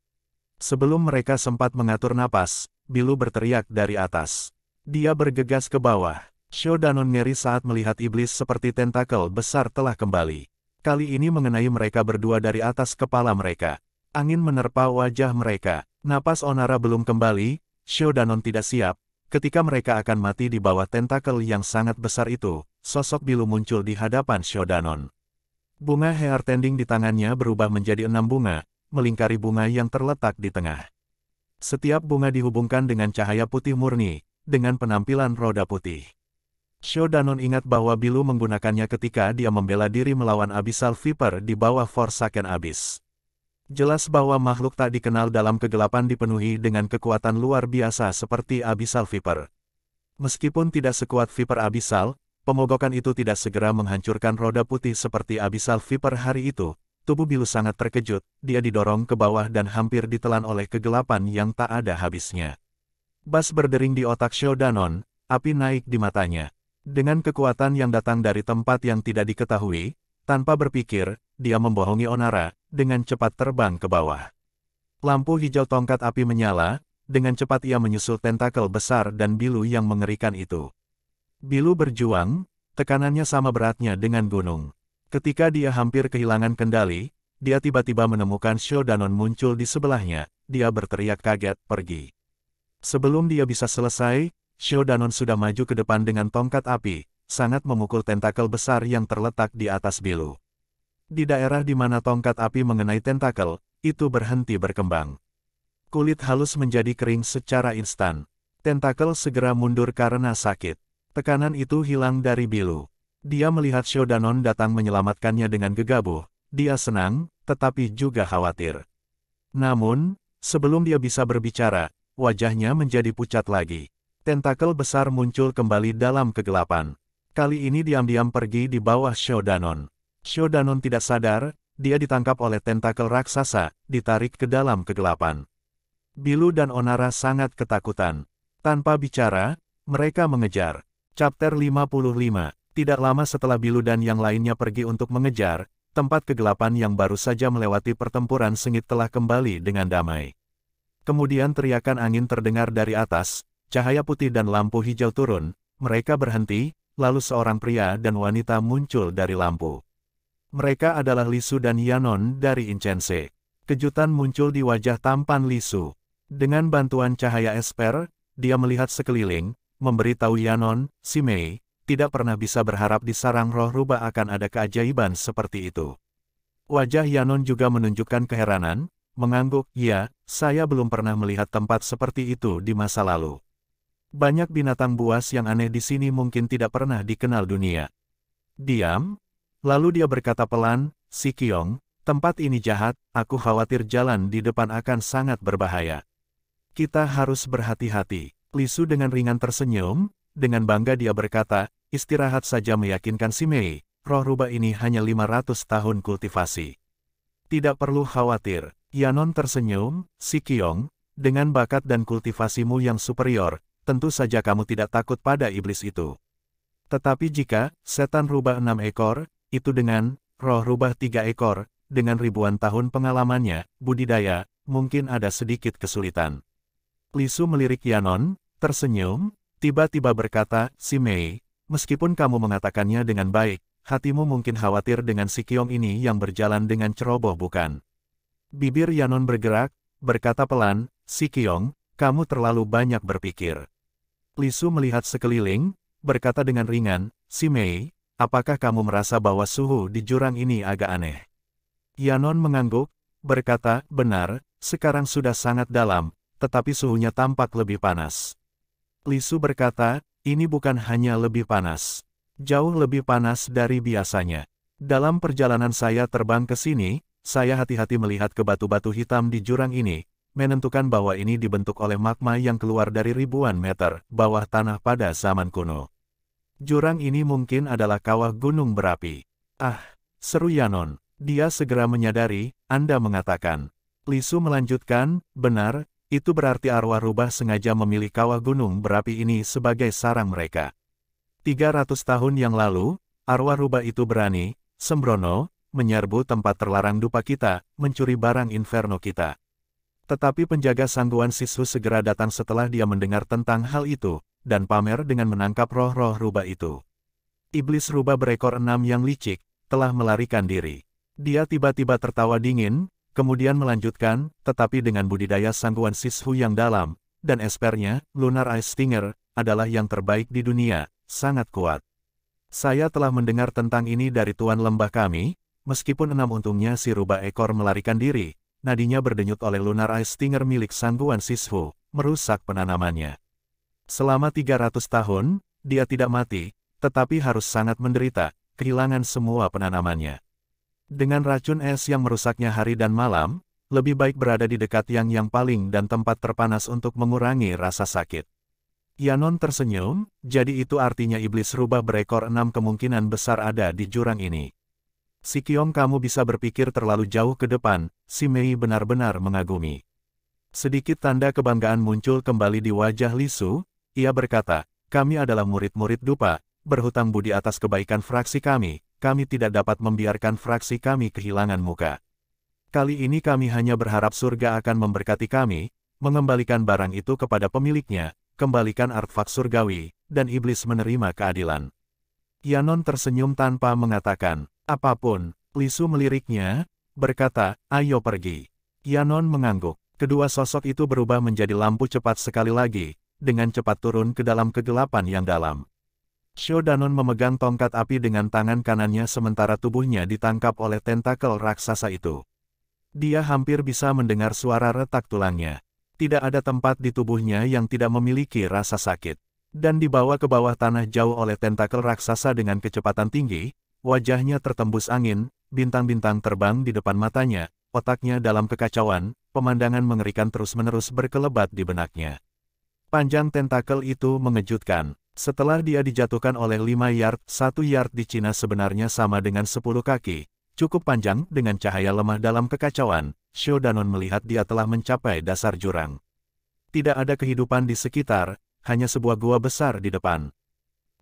Sebelum mereka sempat mengatur napas, Bilu berteriak dari atas. Dia bergegas ke bawah. Sho Danon ngeri saat melihat iblis seperti tentakel besar telah kembali. Kali ini mengenai mereka berdua dari atas kepala mereka. Angin menerpa wajah mereka. Napas Onara belum kembali, Sho Danon tidak siap. Ketika mereka akan mati di bawah tentakel yang sangat besar itu, sosok Bilu muncul di hadapan Sho Danon. Bunga hair tending di tangannya berubah menjadi 6 bunga, melingkari bunga yang terletak di tengah. Setiap bunga dihubungkan dengan cahaya putih murni, dengan penampilan roda putih. Sho Danon ingat bahwa Bilu menggunakannya ketika dia membela diri melawan Abyssal Viper di bawah Forsaken Abyss. Jelas bahwa makhluk tak dikenal dalam kegelapan dipenuhi dengan kekuatan luar biasa seperti Abyssal Viper. Meskipun tidak sekuat Viper Abyssal, pemogokan itu tidak segera menghancurkan roda putih seperti Abyssal Viper hari itu. Tubuh Bilu sangat terkejut, dia didorong ke bawah dan hampir ditelan oleh kegelapan yang tak ada habisnya. Bas berdering di otak Sho Danon, api naik di matanya. Dengan kekuatan yang datang dari tempat yang tidak diketahui, tanpa berpikir, dia membohongi Onara, dengan cepat terbang ke bawah. Lampu hijau tongkat api menyala, dengan cepat ia menyusul tentakel besar dan Bilu yang mengerikan itu. Bilu berjuang, tekanannya sama beratnya dengan gunung. Ketika dia hampir kehilangan kendali, dia tiba-tiba menemukan Sho Danon muncul di sebelahnya, dia berteriak kaget, pergi. Sebelum dia bisa selesai, Sho Danon sudah maju ke depan dengan tongkat api, sangat memukul tentakel besar yang terletak di atas Bilu. Di daerah di mana tongkat api mengenai tentakel, itu berhenti berkembang. Kulit halus menjadi kering secara instan. Tentakel segera mundur karena sakit. Tekanan itu hilang dari Bilu. Dia melihat Shodanon datang menyelamatkannya dengan gegabah. Dia senang, tetapi juga khawatir. Namun, sebelum dia bisa berbicara, wajahnya menjadi pucat lagi. Tentakel besar muncul kembali dalam kegelapan. Kali ini diam-diam pergi di bawah Shodanon. Shodanon tidak sadar, dia ditangkap oleh tentakel raksasa, ditarik ke dalam kegelapan. Bilu dan Onara sangat ketakutan. Tanpa bicara, mereka mengejar. Chapter 55. Tidak lama setelah Bilu dan yang lainnya pergi untuk mengejar, tempat kegelapan yang baru saja melewati pertempuran sengit telah kembali dengan damai. Kemudian teriakan angin terdengar dari atas, cahaya putih dan lampu hijau turun, mereka berhenti, lalu seorang pria dan wanita muncul dari lampu. Mereka adalah Lisu dan Yanon dari Incense. Kejutan muncul di wajah tampan Lisu. Dengan bantuan cahaya esper, dia melihat sekeliling, memberitahu Yanon, si Mei, tidak pernah bisa berharap di sarang roh rubah akan ada keajaiban seperti itu. Wajah Yanon juga menunjukkan keheranan, mengangguk, ya, saya belum pernah melihat tempat seperti itu di masa lalu. Banyak binatang buas yang aneh di sini mungkin tidak pernah dikenal dunia. Diam. Lalu dia berkata pelan, si Qiong, tempat ini jahat, aku khawatir jalan di depan akan sangat berbahaya. Kita harus berhati-hati. Lisu dengan ringan tersenyum, dengan bangga dia berkata, istirahat saja meyakinkan si Mei, roh rubah ini hanya 500 tahun kultivasi. Tidak perlu khawatir. Yanon tersenyum, si Qiong, dengan bakat dan kultivasimu yang superior, tentu saja kamu tidak takut pada iblis itu. Tetapi jika, setan rubah 6 ekor, itu dengan, roh rubah 3 ekor, dengan ribuan tahun pengalamannya, budidaya, mungkin ada sedikit kesulitan. Lisu melirik Yanon, tersenyum, tiba-tiba berkata, si Mei, meskipun kamu mengatakannya dengan baik, hatimu mungkin khawatir dengan si Qiong ini yang berjalan dengan ceroboh bukan? Bibir Yanon bergerak, berkata pelan, si Qiong, kamu terlalu banyak berpikir. Lisu melihat sekeliling, berkata dengan ringan, si Mei, apakah kamu merasa bahwa suhu di jurang ini agak aneh? Yanon mengangguk, berkata, benar, sekarang sudah sangat dalam, tetapi suhunya tampak lebih panas. Lisu berkata, ini bukan hanya lebih panas. Jauh lebih panas dari biasanya. Dalam perjalanan saya terbang ke sini, saya hati-hati melihat ke batu-batu hitam di jurang ini, menentukan bahwa ini dibentuk oleh magma yang keluar dari ribuan meter bawah tanah pada zaman kuno. Jurang ini mungkin adalah kawah gunung berapi. Ah, seru Yanon. Dia segera menyadari, Anda mengatakan. Lisu melanjutkan, benar, itu berarti arwah rubah sengaja memilih kawah gunung berapi ini sebagai sarang mereka. 300 tahun yang lalu, arwah rubah itu berani, sembrono, menyerbu tempat terlarang dupa kita, mencuri barang inferno kita. Tetapi penjaga sangguan Sisu segera datang setelah dia mendengar tentang hal itu, dan pamer dengan menangkap roh-roh rubah itu. Iblis rubah berekor 6 yang licik, telah melarikan diri. Dia tiba-tiba tertawa dingin, kemudian melanjutkan, tetapi dengan budidaya sangguan Sisu yang dalam, dan espernya, Lunar Ice Stinger, adalah yang terbaik di dunia, sangat kuat. Saya telah mendengar tentang ini dari tuan lembah kami, meskipun 6 untungnya si rubah ekor melarikan diri, nadinya berdenyut oleh Lunar Ice Stinger milik sangguan Sisu, merusak penanamannya. Selama 300 tahun, dia tidak mati, tetapi harus sangat menderita, kehilangan semua penanamannya. Dengan racun es yang merusaknya hari dan malam, lebih baik berada di dekat yang paling dan tempat terpanas untuk mengurangi rasa sakit. Yanon tersenyum, jadi itu artinya iblis rubah berekor 6 kemungkinan besar ada di jurang ini. Si Qiong kamu bisa berpikir terlalu jauh ke depan, si Mei benar-benar mengagumi. Sedikit tanda kebanggaan muncul kembali di wajah Lisu, ia berkata, kami adalah murid-murid dupa, berhutang budi atas kebaikan fraksi kami tidak dapat membiarkan fraksi kami kehilangan muka. Kali ini kami hanya berharap surga akan memberkati kami, mengembalikan barang itu kepada pemiliknya, kembalikan artefak surgawi, dan iblis menerima keadilan. Yanon tersenyum tanpa mengatakan apapun. Lisu meliriknya, berkata, ayo pergi. Yanon mengangguk. Kedua sosok itu berubah menjadi lampu cepat sekali lagi, dengan cepat turun ke dalam kegelapan yang dalam. Shodanon memegang tongkat api dengan tangan kanannya sementara tubuhnya ditangkap oleh tentakel raksasa itu. Dia hampir bisa mendengar suara retak tulangnya. Tidak ada tempat di tubuhnya yang tidak memiliki rasa sakit. Dan dibawa ke bawah tanah jauh oleh tentakel raksasa dengan kecepatan tinggi, wajahnya tertembus angin, bintang-bintang terbang di depan matanya, otaknya dalam kekacauan, pemandangan mengerikan terus-menerus berkelebat di benaknya. Panjang tentakel itu mengejutkan. Setelah dia dijatuhkan oleh 5 yard, 1 yard di Cina sebenarnya sama dengan 10 kaki. Cukup panjang dengan cahaya lemah dalam kekacauan, Shodanon melihat dia telah mencapai dasar jurang. Tidak ada kehidupan di sekitar, hanya sebuah gua besar di depan.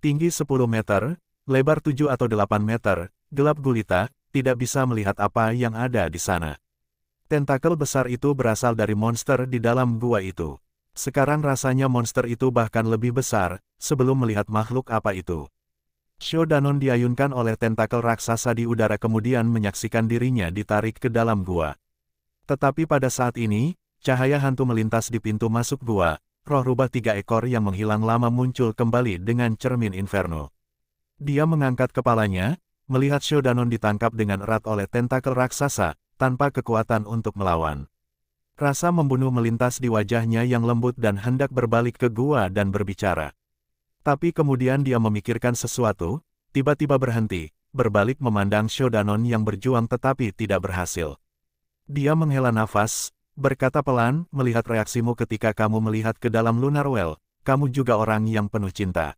Tinggi 10 meter, lebar 7 atau 8 meter, gelap gulita, tidak bisa melihat apa yang ada di sana. Tentakel besar itu berasal dari monster di dalam gua itu. Sekarang rasanya monster itu bahkan lebih besar, sebelum melihat makhluk apa itu. Shodanon diayunkan oleh tentakel raksasa di udara kemudian menyaksikan dirinya ditarik ke dalam gua. Tetapi pada saat ini, cahaya hantu melintas di pintu masuk gua, roh rubah 3 ekor yang menghilang lama muncul kembali dengan cermin inferno. Dia mengangkat kepalanya, melihat Shodanon ditangkap dengan erat oleh tentakel raksasa, tanpa kekuatan untuk melawan. Rasa membunuh melintas di wajahnya yang lembut dan hendak berbalik ke gua dan berbicara. Tapi kemudian dia memikirkan sesuatu, tiba-tiba berhenti, berbalik memandang Shodanon yang berjuang tetapi tidak berhasil. Dia menghela nafas, berkata pelan, melihat reaksimu ketika kamu melihat ke dalam Lunar Well, kamu juga orang yang penuh cinta.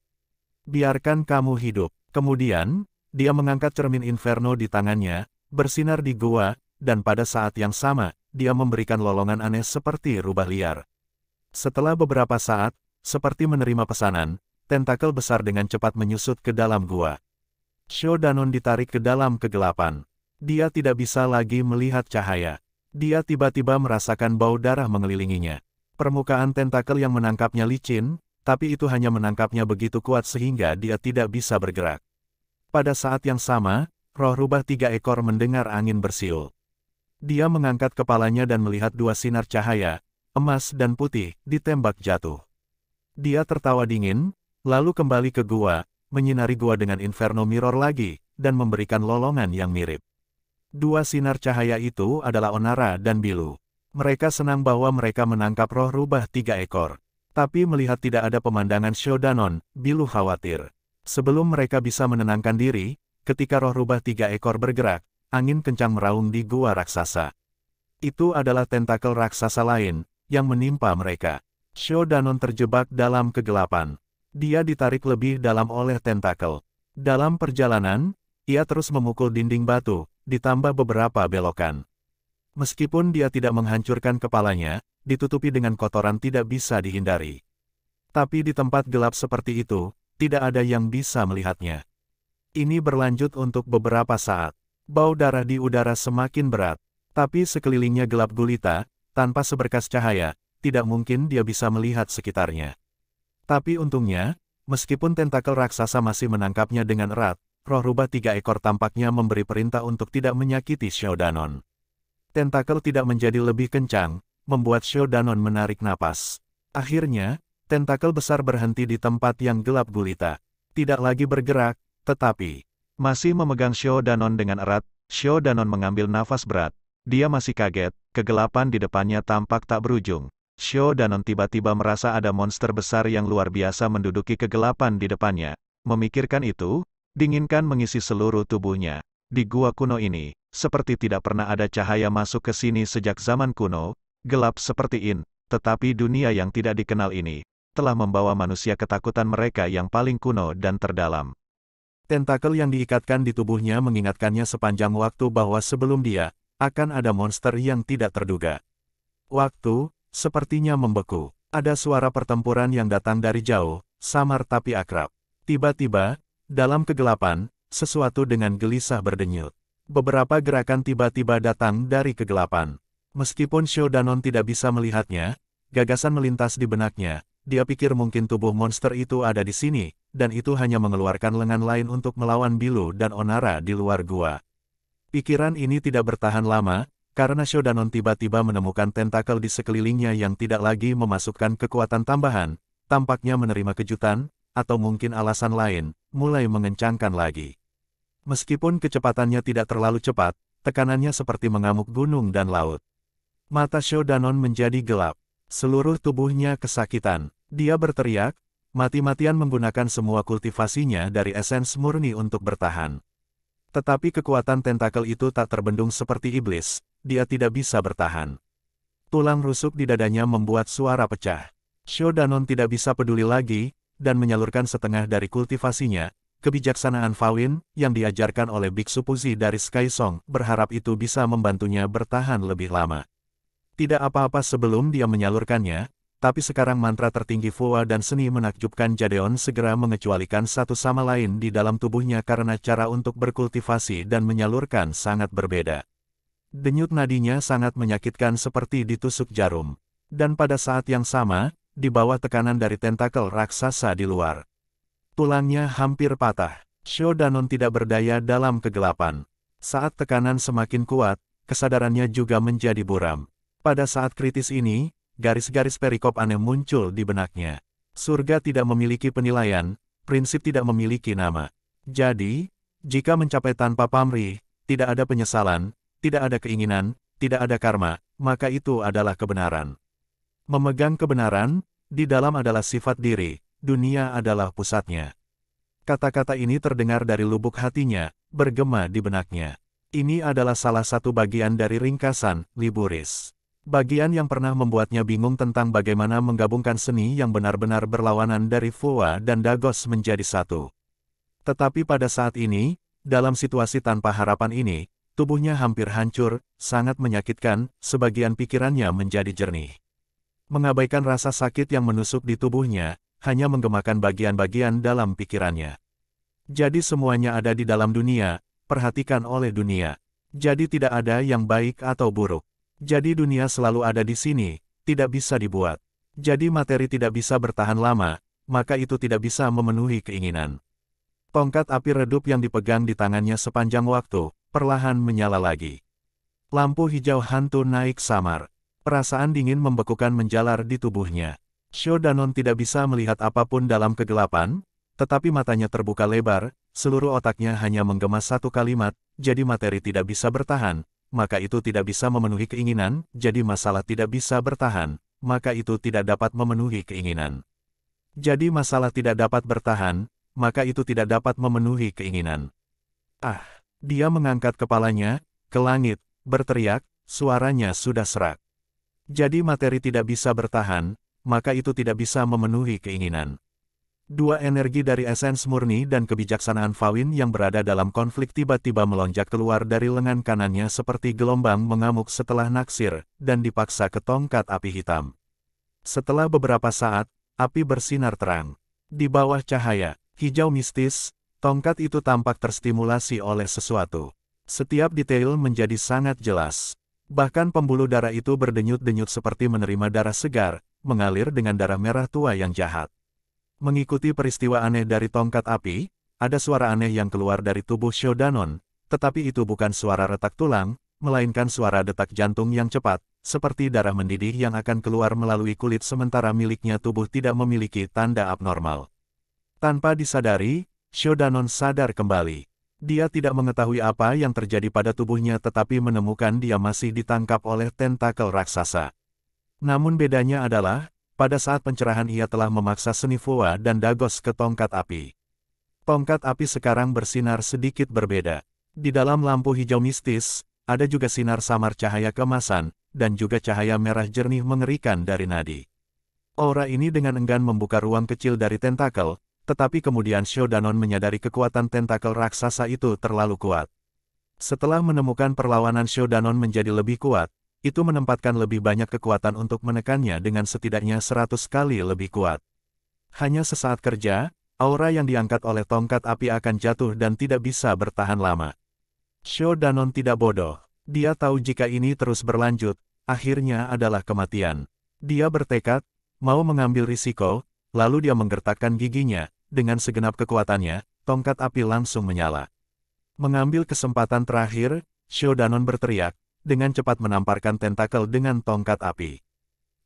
Biarkan kamu hidup. Kemudian, dia mengangkat cermin inferno di tangannya, bersinar di gua, dan pada saat yang sama, dia memberikan lolongan aneh seperti rubah liar. Setelah beberapa saat, seperti menerima pesanan, tentakel besar dengan cepat menyusut ke dalam gua. Shodanon ditarik ke dalam kegelapan. Dia tidak bisa lagi melihat cahaya. Dia tiba-tiba merasakan bau darah mengelilinginya. Permukaan tentakel yang menangkapnya licin, tapi itu hanya menangkapnya begitu kuat sehingga dia tidak bisa bergerak. Pada saat yang sama, roh rubah 3 ekor mendengar angin bersiul. Dia mengangkat kepalanya dan melihat 2 sinar cahaya, emas dan putih, ditembak jatuh. Dia tertawa dingin, lalu kembali ke gua, menyinari gua dengan inferno mirror lagi, dan memberikan lolongan yang mirip. 2 sinar cahaya itu adalah Onara dan Bilu. Mereka senang bahwa mereka menangkap roh rubah 3 ekor. Tapi melihat tidak ada pemandangan Shodanon, Bilu khawatir. Sebelum mereka bisa menenangkan diri, ketika roh rubah 3 ekor bergerak, angin kencang meraung di gua raksasa. Itu adalah tentakel raksasa lain, yang menimpa mereka. Shodanon terjebak dalam kegelapan. Dia ditarik lebih dalam oleh tentakel. Dalam perjalanan, ia terus memukul dinding batu, ditambah beberapa belokan. Meskipun dia tidak menghancurkan kepalanya, ditutupi dengan kotoran tidak bisa dihindari. Tapi di tempat gelap seperti itu, tidak ada yang bisa melihatnya. Ini berlanjut untuk beberapa saat. Bau darah di udara semakin berat, tapi sekelilingnya gelap gulita, tanpa seberkas cahaya, tidak mungkin dia bisa melihat sekitarnya. Tapi untungnya, meskipun tentakel raksasa masih menangkapnya dengan erat, roh rubah 3 ekor tampaknya memberi perintah untuk tidak menyakiti Shodanon. Tentakel tidak menjadi lebih kencang, membuat Shodanon menarik napas. Akhirnya, tentakel besar berhenti di tempat yang gelap gulita. Tidak lagi bergerak, tetapi masih memegang Shodanon dengan erat. Shodanon mengambil nafas berat. Dia masih kaget, kegelapan di depannya tampak tak berujung. Shodanon tiba-tiba merasa ada monster besar yang luar biasa menduduki kegelapan di depannya. Memikirkan itu, dinginkan mengisi seluruh tubuhnya. Di gua kuno ini, seperti tidak pernah ada cahaya masuk ke sini sejak zaman kuno, gelap seperti ini. Tetapi dunia yang tidak dikenal ini, telah membawa manusia ketakutan mereka yang paling kuno dan terdalam. Tentakel yang diikatkan di tubuhnya mengingatkannya sepanjang waktu bahwa sebelum dia, akan ada monster yang tidak terduga. Waktu, sepertinya membeku. Ada suara pertempuran yang datang dari jauh, samar tapi akrab. Tiba-tiba, dalam kegelapan, sesuatu dengan gelisah berdenyut. Beberapa gerakan tiba-tiba datang dari kegelapan. Meskipun Shodanon tidak bisa melihatnya, gagasan melintas di benaknya. Dia pikir mungkin tubuh monster itu ada di sini, dan itu hanya mengeluarkan lengan lain untuk melawan Bilu dan Onara di luar gua. Pikiran ini tidak bertahan lama, karena Shodanon tiba-tiba menemukan tentakel di sekelilingnya yang tidak lagi memasukkan kekuatan tambahan, tampaknya menerima kejutan, atau mungkin alasan lain, mulai mengencangkan lagi. Meskipun kecepatannya tidak terlalu cepat, tekanannya seperti mengamuk gunung dan laut. Mata Shou Danon menjadi gelap. Seluruh tubuhnya kesakitan. Dia berteriak, mati-matian menggunakan semua kultivasinya dari esens murni untuk bertahan. Tetapi kekuatan tentakel itu tak terbendung seperti iblis, dia tidak bisa bertahan. Tulang rusuk di dadanya membuat suara pecah. Shou Danon tidak bisa peduli lagi, dan menyalurkan setengah dari kultivasinya, kebijaksanaan Fawin, yang diajarkan oleh Biksu Puzi dari Sky Song, berharap itu bisa membantunya bertahan lebih lama. Tidak apa-apa sebelum dia menyalurkannya, tapi sekarang mantra tertinggi Fua dan seni menakjubkan Jadeon segera mengecualikan satu sama lain di dalam tubuhnya karena cara untuk berkultivasi dan menyalurkan sangat berbeda. Denyut nadinya sangat menyakitkan seperti ditusuk jarum. Dan pada saat yang sama, di bawah tekanan dari tentakel raksasa di luar, tulangnya hampir patah. Shou Danon tidak berdaya dalam kegelapan. Saat tekanan semakin kuat, kesadarannya juga menjadi buram. Pada saat kritis ini, garis-garis perikop aneh muncul di benaknya. Surga tidak memiliki penilaian, prinsip tidak memiliki nama. Jadi, jika mencapai tanpa pamrih, tidak ada penyesalan, tidak ada keinginan, tidak ada karma, maka itu adalah kebenaran. Memegang kebenaran, di dalam adalah sifat diri, dunia adalah pusatnya. Kata-kata ini terdengar dari lubuk hatinya, bergema di benaknya. Ini adalah salah satu bagian dari ringkasan, Liburis. Bagian yang pernah membuatnya bingung tentang bagaimana menggabungkan seni yang benar-benar berlawanan dari Fua dan Dagos menjadi satu. Tetapi pada saat ini, dalam situasi tanpa harapan ini, tubuhnya hampir hancur, sangat menyakitkan, sebagian pikirannya menjadi jernih. Mengabaikan rasa sakit yang menusuk di tubuhnya, hanya menggemakan bagian-bagian dalam pikirannya. Jadi semuanya ada di dalam dunia, perhatikan oleh dunia. Jadi tidak ada yang baik atau buruk. Jadi dunia selalu ada di sini, tidak bisa dibuat. Jadi materi tidak bisa bertahan lama, maka itu tidak bisa memenuhi keinginan. Tongkat api redup yang dipegang di tangannya sepanjang waktu, perlahan menyala lagi. Lampu hijau hantu naik samar. Perasaan dingin membekukan menjalar di tubuhnya. Shou Danon tidak bisa melihat apapun dalam kegelapan, tetapi matanya terbuka lebar, seluruh otaknya hanya menggema satu kalimat, jadi materi tidak bisa bertahan, maka itu tidak bisa memenuhi keinginan, jadi masalah tidak bisa bertahan, maka itu tidak dapat memenuhi keinginan. Jadi masalah tidak dapat bertahan, maka itu tidak dapat memenuhi keinginan. Ah! Dia mengangkat kepalanya ke langit, berteriak, suaranya sudah serak. Jadi materi tidak bisa bertahan, maka itu tidak bisa memenuhi keinginan. Dua energi dari esens murni dan kebijaksanaan Fawin yang berada dalam konflik tiba-tiba melonjak keluar dari lengan kanannya seperti gelombang mengamuk setelah naksir, dan dipaksa ke tongkat api hitam. Setelah beberapa saat, api bersinar terang. Di bawah cahaya hijau mistis, tongkat itu tampak terstimulasi oleh sesuatu. Setiap detail menjadi sangat jelas. Bahkan pembuluh darah itu berdenyut-denyut seperti menerima darah segar, mengalir dengan darah merah tua yang jahat. Mengikuti peristiwa aneh dari tongkat api, ada suara aneh yang keluar dari tubuh Shou Danon, tetapi itu bukan suara retak tulang, melainkan suara detak jantung yang cepat, seperti darah mendidih yang akan keluar melalui kulit sementara miliknya tubuh tidak memiliki tanda abnormal. Tanpa disadari, Shou Danon sadar kembali. Dia tidak mengetahui apa yang terjadi pada tubuhnya tetapi menemukan dia masih ditangkap oleh tentakel raksasa. Namun bedanya adalah, pada saat pencerahan ia telah memaksa seni Fua dan Dagos ke tongkat api. Tongkat api sekarang bersinar sedikit berbeda. Di dalam lampu hijau mistis, ada juga sinar samar cahaya keemasan, dan juga cahaya merah jernih mengerikan dari nadi. Aura ini dengan enggan membuka ruang kecil dari tentakel, tetapi kemudian Shou Danon menyadari kekuatan tentakel raksasa itu terlalu kuat. Setelah menemukan perlawanan Shou Danon menjadi lebih kuat, itu menempatkan lebih banyak kekuatan untuk menekannya dengan setidaknya 100 kali lebih kuat. Hanya sesaat kerja, aura yang diangkat oleh tongkat api akan jatuh dan tidak bisa bertahan lama. Shou Danon tidak bodoh. Dia tahu jika ini terus berlanjut, akhirnya adalah kematian. Dia bertekad, mau mengambil risiko, lalu dia menggertakkan giginya, dengan segenap kekuatannya, tongkat api langsung menyala. Mengambil kesempatan terakhir, Shou Danon berteriak, dengan cepat menamparkan tentakel dengan tongkat api.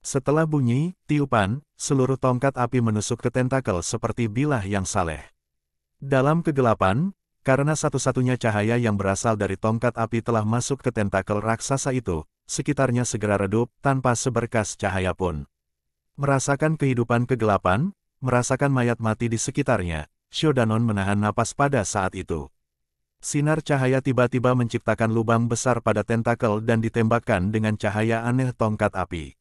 Setelah bunyi, tiupan, seluruh tongkat api menusuk ke tentakel seperti bilah yang saleh. Dalam kegelapan, karena satu-satunya cahaya yang berasal dari tongkat api telah masuk ke tentakel raksasa itu, sekitarnya segera redup tanpa seberkas cahaya pun. Merasakan kehidupan kegelapan, merasakan mayat mati di sekitarnya, Shodanon menahan napas pada saat itu. Sinar cahaya tiba-tiba menciptakan lubang besar pada tentakel dan ditembakkan dengan cahaya aneh tongkat api.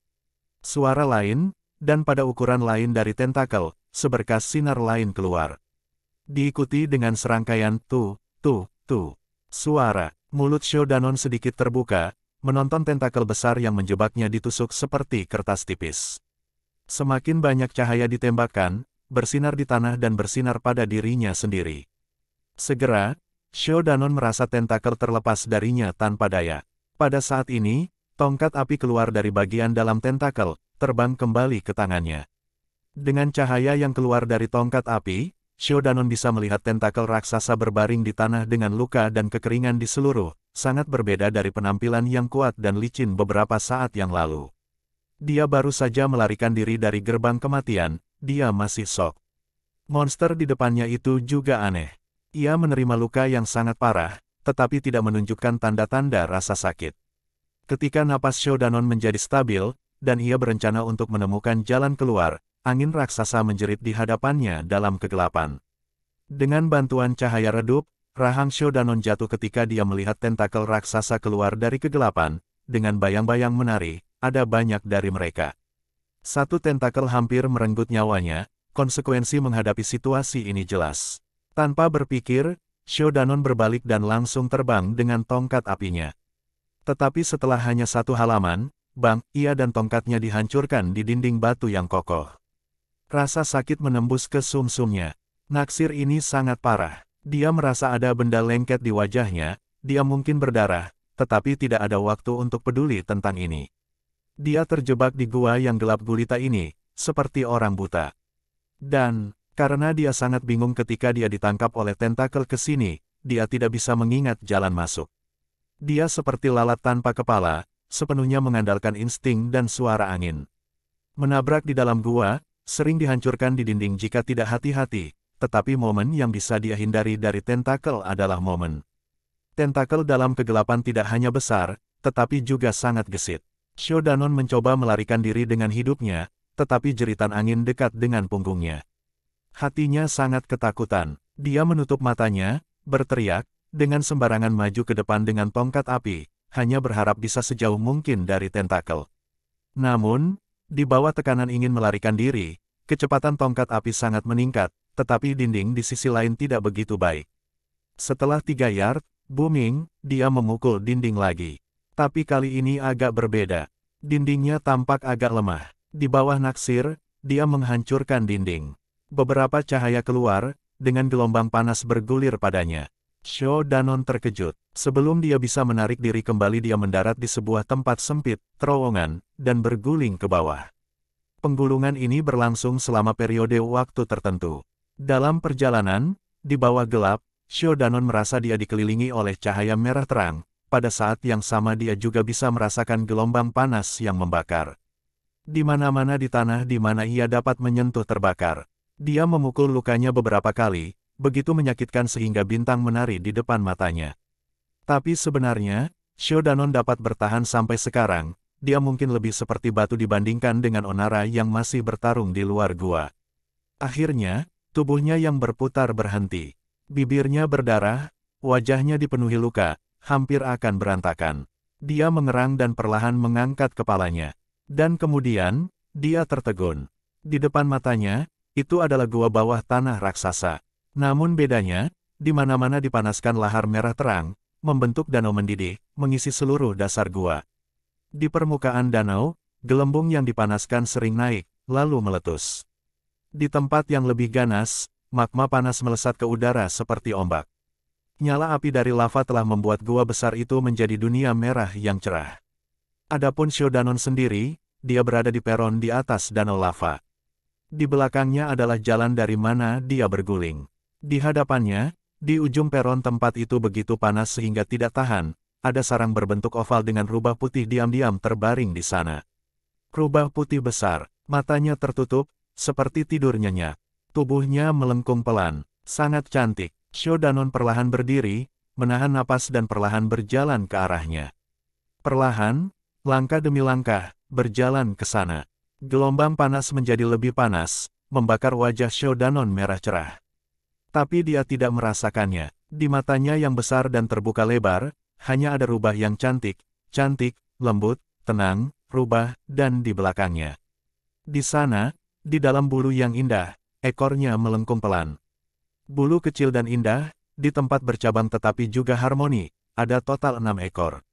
Suara lain, dan pada ukuran lain dari tentakel, seberkas sinar lain keluar. Diikuti dengan serangkaian tuh, suara. Mulut Shodanon sedikit terbuka, menonton tentakel besar yang menjebaknya ditusuk seperti kertas tipis. Semakin banyak cahaya ditembakkan, bersinar di tanah dan bersinar pada dirinya sendiri. Segera, Shodanon merasa tentakel terlepas darinya tanpa daya. Pada saat ini, tongkat api keluar dari bagian dalam tentakel, terbang kembali ke tangannya. Dengan cahaya yang keluar dari tongkat api, Shodanon bisa melihat tentakel raksasa berbaring di tanah dengan luka dan kekeringan di seluruh, sangat berbeda dari penampilan yang kuat dan licin beberapa saat yang lalu. Dia baru saja melarikan diri dari gerbang kematian, dia masih shock. Monster di depannya itu juga aneh. Ia menerima luka yang sangat parah, tetapi tidak menunjukkan tanda-tanda rasa sakit. Ketika napas Shodanon menjadi stabil, dan ia berencana untuk menemukan jalan keluar, angin raksasa menjerit di hadapannya dalam kegelapan. Dengan bantuan cahaya redup, rahang Shodanon jatuh ketika dia melihat tentakel raksasa keluar dari kegelapan, dengan bayang-bayang menari, ada banyak dari mereka. Satu tentakel hampir merenggut nyawanya, konsekuensi menghadapi situasi ini jelas. Tanpa berpikir, Shodanon berbalik dan langsung terbang dengan tongkat apinya. Tetapi setelah hanya satu halaman, ia dan tongkatnya dihancurkan di dinding batu yang kokoh. Rasa sakit menembus ke sumsumnya. Naksir ini sangat parah. Dia merasa ada benda lengket di wajahnya, dia mungkin berdarah, tetapi tidak ada waktu untuk peduli tentang ini. Dia terjebak di gua yang gelap gulita ini, seperti orang buta. Dan, karena dia sangat bingung ketika dia ditangkap oleh tentakel ke sini, dia tidak bisa mengingat jalan masuk. Dia seperti lalat tanpa kepala, sepenuhnya mengandalkan insting dan suara angin. Menabrak di dalam gua, sering dihancurkan di dinding jika tidak hati-hati, tetapi momen yang bisa dia hindari dari tentakel adalah momen. Tentakel dalam kegelapan tidak hanya besar, tetapi juga sangat gesit. Shodanon mencoba melarikan diri dengan hidupnya, tetapi jeritan angin dekat dengan punggungnya. Hatinya sangat ketakutan. Dia menutup matanya, berteriak, dengan sembarangan maju ke depan dengan tongkat api, hanya berharap bisa sejauh mungkin dari tentakel. Namun, di bawah tekanan ingin melarikan diri, kecepatan tongkat api sangat meningkat, tetapi dinding di sisi lain tidak begitu baik. Setelah 3 yard, booming, dia memukul dinding lagi. Tapi kali ini agak berbeda. Dindingnya tampak agak lemah. Di bawah naksir, dia menghancurkan dinding. Beberapa cahaya keluar, dengan gelombang panas bergulir padanya. Shodanon terkejut. Sebelum dia bisa menarik diri kembali, dia mendarat di sebuah tempat sempit, terowongan, dan berguling ke bawah. Penggulungan ini berlangsung selama periode waktu tertentu. Dalam perjalanan, di bawah gelap, Shodanon merasa dia dikelilingi oleh cahaya merah terang. Pada saat yang sama dia juga bisa merasakan gelombang panas yang membakar. Di mana-mana di tanah di mana ia dapat menyentuh terbakar. Dia memukul lukanya beberapa kali, begitu menyakitkan sehingga bintang menari di depan matanya. Tapi sebenarnya, Shodanon dapat bertahan sampai sekarang, dia mungkin lebih seperti batu dibandingkan dengan Onara yang masih bertarung di luar gua. Akhirnya, tubuhnya yang berputar berhenti. Bibirnya berdarah, wajahnya dipenuhi luka, hampir akan berantakan. Dia mengerang dan perlahan mengangkat kepalanya. Dan kemudian, dia tertegun. Di depan matanya, itu adalah gua bawah tanah raksasa. Namun bedanya, di mana-mana dipanaskan lahar merah terang, membentuk danau mendidih, mengisi seluruh dasar gua. Di permukaan danau, gelembung yang dipanaskan sering naik, lalu meletus. Di tempat yang lebih ganas, magma panas melesat ke udara seperti ombak. Nyala api dari lava telah membuat gua besar itu menjadi dunia merah yang cerah. Adapun Shodanon sendiri, dia berada di peron di atas danau lava. Di belakangnya adalah jalan dari mana dia berguling. Di hadapannya, di ujung peron tempat itu begitu panas sehingga tidak tahan, ada sarang berbentuk oval dengan rubah putih diam-diam terbaring di sana. Rubah putih besar, matanya tertutup, seperti tidur nyenyak. Tubuhnya melengkung pelan. Sangat cantik. Sho Danon perlahan berdiri, menahan napas dan perlahan berjalan ke arahnya. Perlahan, langkah demi langkah, berjalan ke sana. Gelombang panas menjadi lebih panas, membakar wajah Sho Danon merah cerah. Tapi dia tidak merasakannya. Di matanya yang besar dan terbuka lebar, hanya ada rubah yang cantik, lembut, tenang, rubah, dan di belakangnya. Di sana, di dalam bulu yang indah, ekornya melengkung pelan. Bulu kecil dan indah, di tempat bercabang tetapi juga harmoni, ada total 6 ekor.